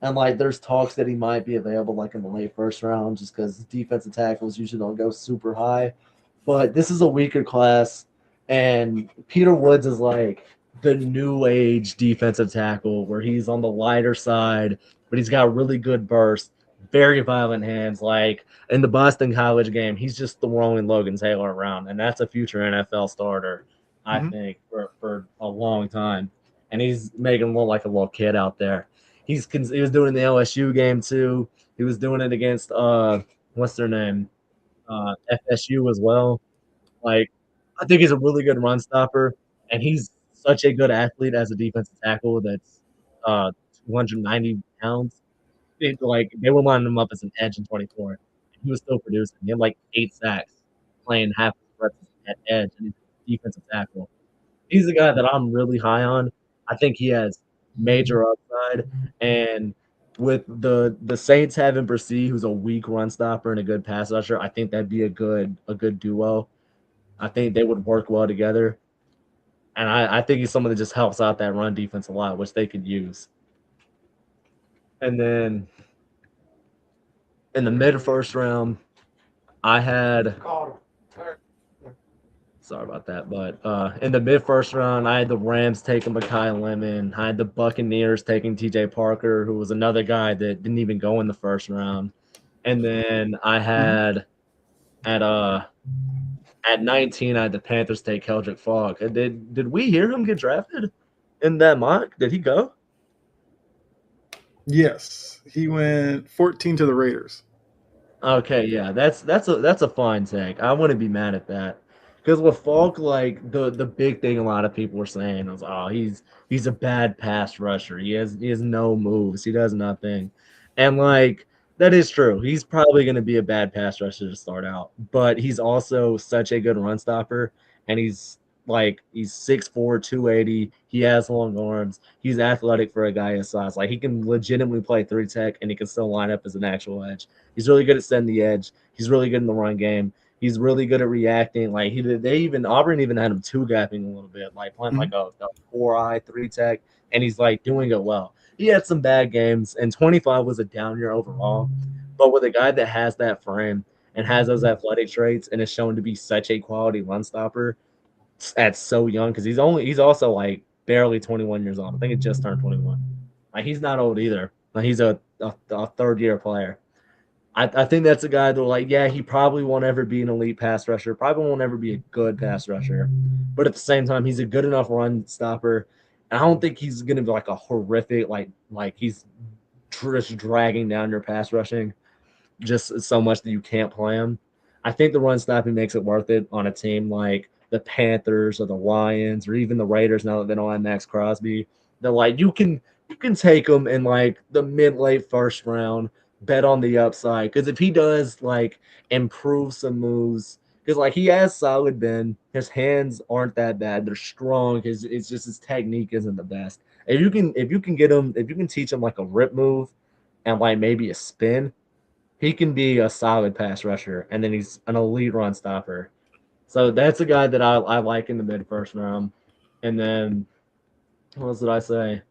And like there's talks that he might be available like in the late first round just because defensive tackles usually don't go super high. But this is a weaker class, and Peter Woods is like the new age defensive tackle where he's on the lighter side, but he's got really good burst, very violent hands. Like in the Boston College game, he's just throwing Logan Taylor around, and that's a future NFL starter, I Mm-hmm. think, for a long time. And he's making him look like a little kid out there. He was doing the LSU game too. He was doing it against what's their name, FSU as well. Like, I think he's a really good run stopper, and he's such a good athlete as a defensive tackle that's 290 pounds. Like they were lining him up as an edge in 24, and he was still producing. He had like 8 sacks playing half his reps at edge, and he's a defensive tackle. He's a guy that I'm really high on. I think he has major upside, and with the Saints having Brissy, who's a weak run stopper and a good pass rusher, I think that'd be a good duo. I think they would work well together. And I think he's someone that just helps out that run defense a lot, which they could use. And then in the mid first round, I had sorry about that, but in the mid first round, I had the Rams taking Mekhi Lemon. I had the Buccaneers taking TJ Parker, who was another guy that didn't even go in the first round. And then I Mm-hmm. had at at 19, I had the Panthers take Keldrick Fogg. Did we hear him get drafted in that mock? Did he go? Yes, he went 14 to the Raiders. Okay, yeah, that's a fine take. I wouldn't be mad at that. Because with Falk, like the big thing a lot of people were saying was, oh, he's a bad pass rusher. He has no moves. He does nothing, and like that is true. He's probably going to be a bad pass rusher to start out, but he's also such a good run stopper, and he's 6'4", 280. He has long arms. He's athletic for a guy his size. Like he can legitimately play 3 tech, and he can still line up as an actual edge. He's really good at setting the edge. He's really good in the run game. He's really good at reacting. Like Auburn even had him two gapping a little bit, like playing Mm-hmm. like a 4-eye 3 tech, and he's like doing it well. He had some bad games, and 25 was a down year overall. But with a guy that has that frame and has those athletic traits and is shown to be such a quality run stopper at so young, because he's also like barely 21 years old. I think he just turned 21. Like he's not old either. Like he's a third year player. I think that's a guy that, like, yeah, he probably won't ever be an elite pass rusher, probably won't ever be a good pass rusher, but at the same time, he's a good enough run stopper. And I don't think he's going to be like a horrific, like he's just dragging down your pass rushing just so much that you can't play him. I think the run stopping makes it worth it on a team like the Panthers or the Lions or even the Raiders now that they don't have Max Crosby. They're like you can take him in like the mid late first round, bet on the upside because if he does like improve some moves, because like he has solid bend, his hands aren't that bad, they're strong. It's just his technique isn't the best. If you can teach him like a rip move and like maybe a spin, he can be a solid pass rusher, and then he's an elite run stopper. So that's a guy that I like in the mid first round. And then what else did I say?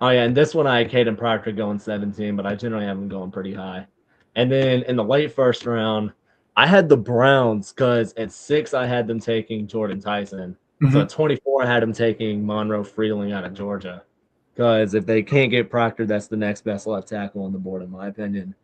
Oh yeah, and this one I had Caden Proctor going 17, but I generally have him going pretty high. And then in the late first round, I had the Browns because at 6 I had them taking Jordan Tyson. So Mm-hmm. at 24 I had them taking Monroe Freeling out of Georgia. Because if they can't get Proctor, that's the next best left tackle on the board, in my opinion.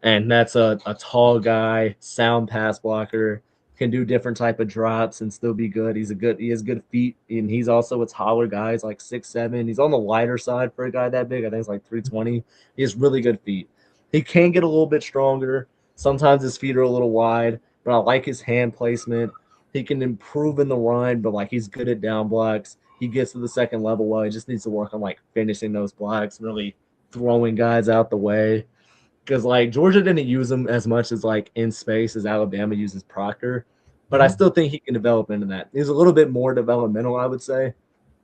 And that's a tall guy, sound pass blocker, can do different type of drops and still be good. He has good feet, and he's also a taller guy. He's like 6'7". He's on the lighter side for a guy that big. I think it's like 320. He has really good feet. He can get a little bit stronger. Sometimes his feet are a little wide, but I like his hand placement. He can improve in the run, but like he's good at down blocks. He gets to the second level well. He just needs to work on like finishing those blocks, really throwing guys out the way. Because like Georgia didn't use him as much as like in space as Alabama uses Proctor, but I Mm-hmm. still think he can develop into that. He's a little bit more developmental, I would say,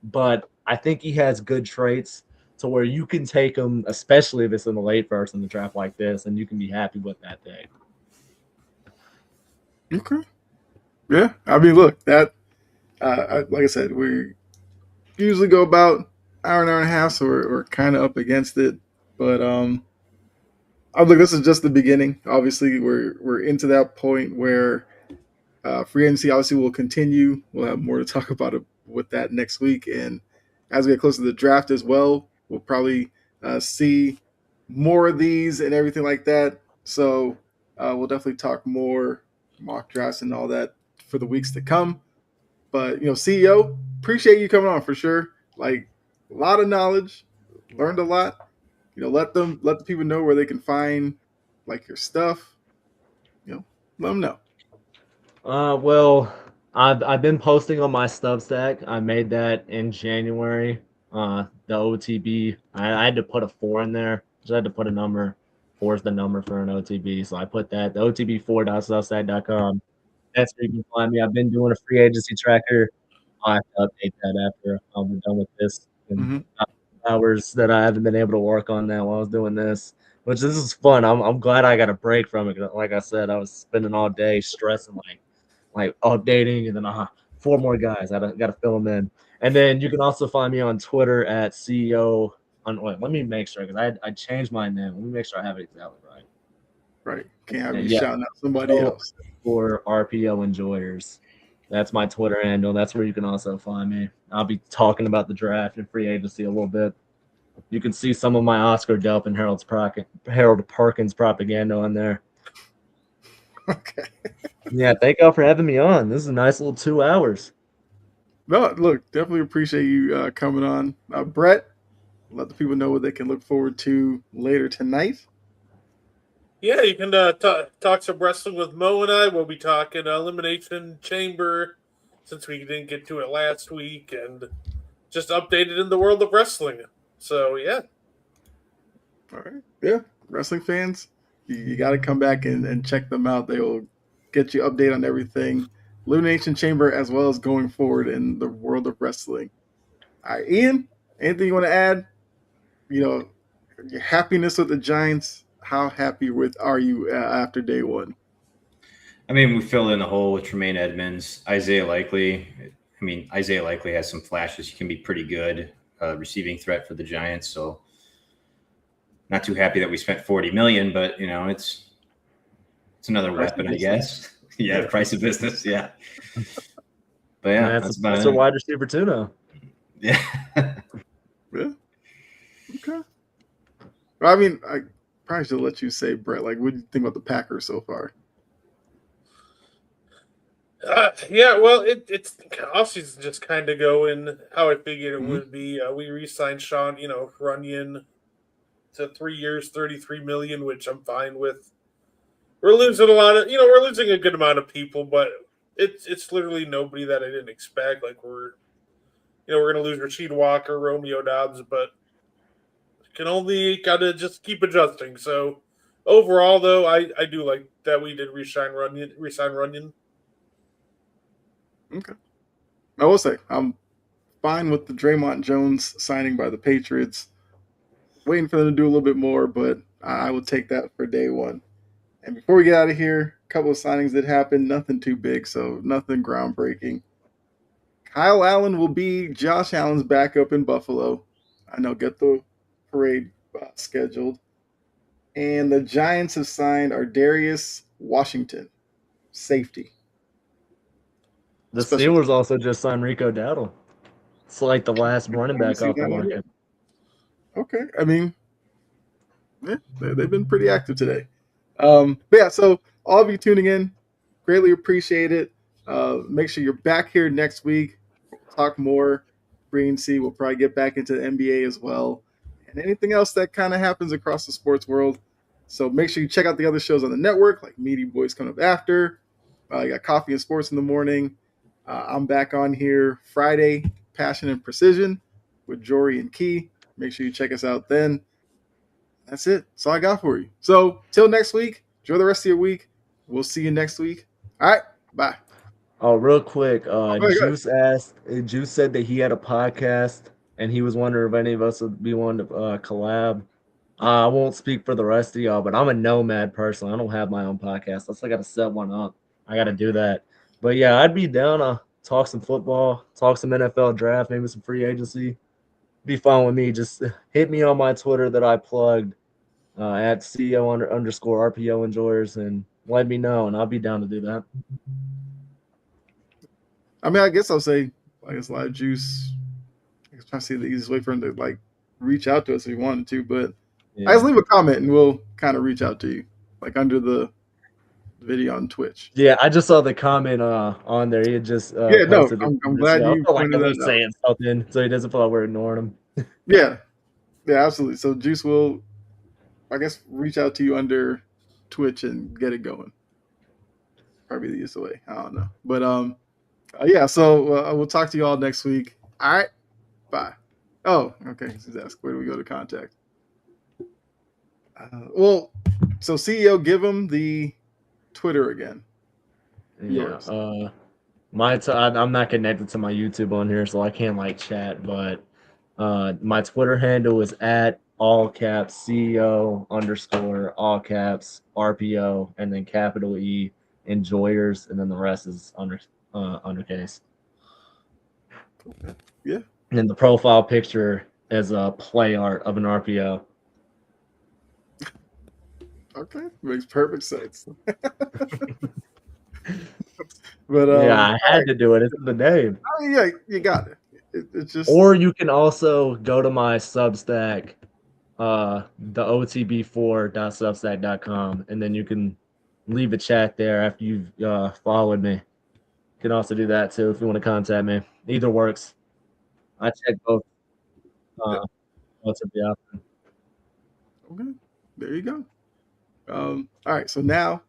but I think he has good traits to where you can take him, especially if it's in the late first in the draft like this, and you can be happy with that thing. Okay. Yeah. I mean, look, that like I said, we usually go about hour and a half, so we're kind of up against it. But I look, this is just the beginning. Obviously, we're into that point where free agency obviously will continue. We'll have more to talk about it with that next week, and as we get closer to the draft as well, we'll probably see more of these and everything like that. So we'll definitely talk more mock drafts and all that for the weeks to come. But CEO, appreciate you coming on for sure. Like a lot of knowledge, learned a lot. Let the people know where they can find like your stuff. Let them know. Well, I've been posting on my Substack. I made that in January. The OTB, I had to put a 4 in there. Just had to put a number. 4 is the number for an OTB, so I put that the OTB4.substack.com. That's where you can find me. I've been doing a free agency tracker. I have to update that after I'm done with this. And Mm-hmm. hours that I haven't been able to work on that while I was doing this, which this is fun. I'm glad I got a break from it. Like I said, I was spending all day stressing, like updating, and then 4 more guys. I got to fill them in. And then you can also find me on Twitter at CEO. Wait, let me make sure because I changed my name. Let me make sure I have it exactly right. Right. Can't have you Yeah, shouting out somebody else. for RPO enjoyers. That's my Twitter handle. That's where you can also find me. I'll be talking about the draft and free agency a little bit. You can see some of my Oscar Delp and Harold Perkins propaganda on there. Okay. Yeah, thank y'all for having me on. This is a nice little 2 hours. No, look, definitely appreciate you coming on. Brett, let the people know what they can look forward to later tonight. Yeah, you can talk some wrestling with Mo and I. We'll be talking Elimination Chamber since we didn't get to it last week and just updated in the world of wrestling. So, yeah. All right. Yeah. Wrestling fans, you got to come back and check them out. They will get you update on everything. Elimination Chamber as well as going forward in the world of wrestling. All right, Ian, anything you want to add? Your happiness with the Giants. How happy are you after day one? I mean, we filled in the hole with Tremaine Edmonds, Isaiah Likely. I mean, Isaiah Likely has some flashes. He can be pretty good receiving threat for the Giants. So, not too happy that we spent $40 million, but it's another weapon, I guess. Yeah, the price of business. Yeah, but yeah, that's about a it. wide receiver too now. Yeah. Yeah. Okay. Well, I mean, I probably should let you say, Brett. Like, what do you think about the Packers so far? Yeah, well, it's offseason just kind of going how I figured it would be. We re-signed Sean, Runyon to 3 years, $33 million, which I'm fine with. We're losing we're losing a good amount of people, but it's literally nobody that I didn't expect. Like we're gonna lose Rasheed Walker, Romeo Dobbs, but can only gotta just keep adjusting. So overall, though, I do like that we did re-sign Runyon. Okay. I will say I'm fine with the Draymond Jones signing by the Patriots. Waiting for them to do a little bit more, but I will take that for day one. And before we get out of here, a couple of signings that happened. Nothing too big, so nothing groundbreaking. Kyle Allen will be Josh Allen's backup in Buffalo. I know, get the parade scheduled. And the Giants have signed Ardarius Washington, safety. The Steelers also just signed Rico Dowdle. It's like the last running back off the market. Okay. I mean, yeah, they've been pretty active today. But yeah, so all of you tuning in, greatly appreciate it. Make sure you're back here next week. We'll talk more free agency. We'll probably get back into the NBA as well, and anything else that kind of happens across the sports world. So make sure you check out the other shows on the network, like Meaty Boys coming up after. You got Coffee and Sports in the morning. I'm back on here Friday, Passion and Precision with Jory and Key. Make sure you check us out then. That's it. That's all I got for you. So till next week, enjoy the rest of your week. We'll see you next week. All right. Bye. Oh, real quick, Juice said that he had a podcast and he was wondering if any of us would be willing to collab. I won't speak for the rest of y'all, but I'm a nomad person. I don't have my own podcast. I got to set one up. I got to do that. But yeah, I'd be down to talk some football, talk some NFL draft, maybe some free agency. be fine with me. Just hit me on my Twitter that I plugged at CEO_RPO enjoyers and let me know, and I'll be down to do that. I mean, I guess I'll say, I guess Live Juice. I guess trying to see the easiest way for him to like reach out to us if he wanted to, but I just leave a comment and we'll kind of reach out to you, like under the video on Twitch. Yeah, I just saw the comment on there. He had just Yeah, no, posted it. I'm glad I you feel like pointed at that least out. saying something so he doesn't feel like we're ignoring him. Yeah, absolutely. So Juice will, I guess, reach out to you under Twitch and get it going. Probably the easiest way. I don't know, but yeah. So we'll talk to you all next week. All right, bye. Oh, okay. He's asked where do we go to contact? Well, so CEO, give him the Twitter again. Yeah. Yours. I'm not connected to my YouTube on here, so I can't like chat. But my Twitter handle is at all caps CEO _ all caps RPO and then capital E enjoyers, and then the rest is undercase. Yeah. And then the profile picture is a play art of an RPO. Okay, makes perfect sense. But Yeah, I had to do it. It's in the name. I mean, yeah, you got it. It's just, Or you can also go to my Substack, the otb4.substack.com, and then you can leave a chat there after you've followed me. You can also do that too if you want to contact me. Either works. I check both. What's up, yeah. okay. There you go. All right, so now,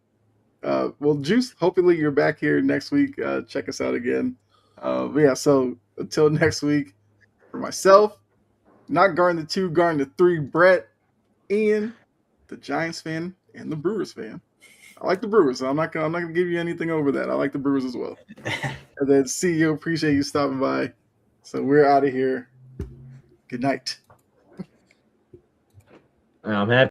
well, Juice, hopefully you're back here next week. Check us out again. But yeah, so until next week, for myself, not guarding the 2, guarding the 3, Brett, Ian, the Giants fan, and the Brewers fan. I like the Brewers, so I'm not gonna give you anything over that. I like the Brewers as well. And then CEO, appreciate you stopping by. So we're out of here. Good night. I'm happy.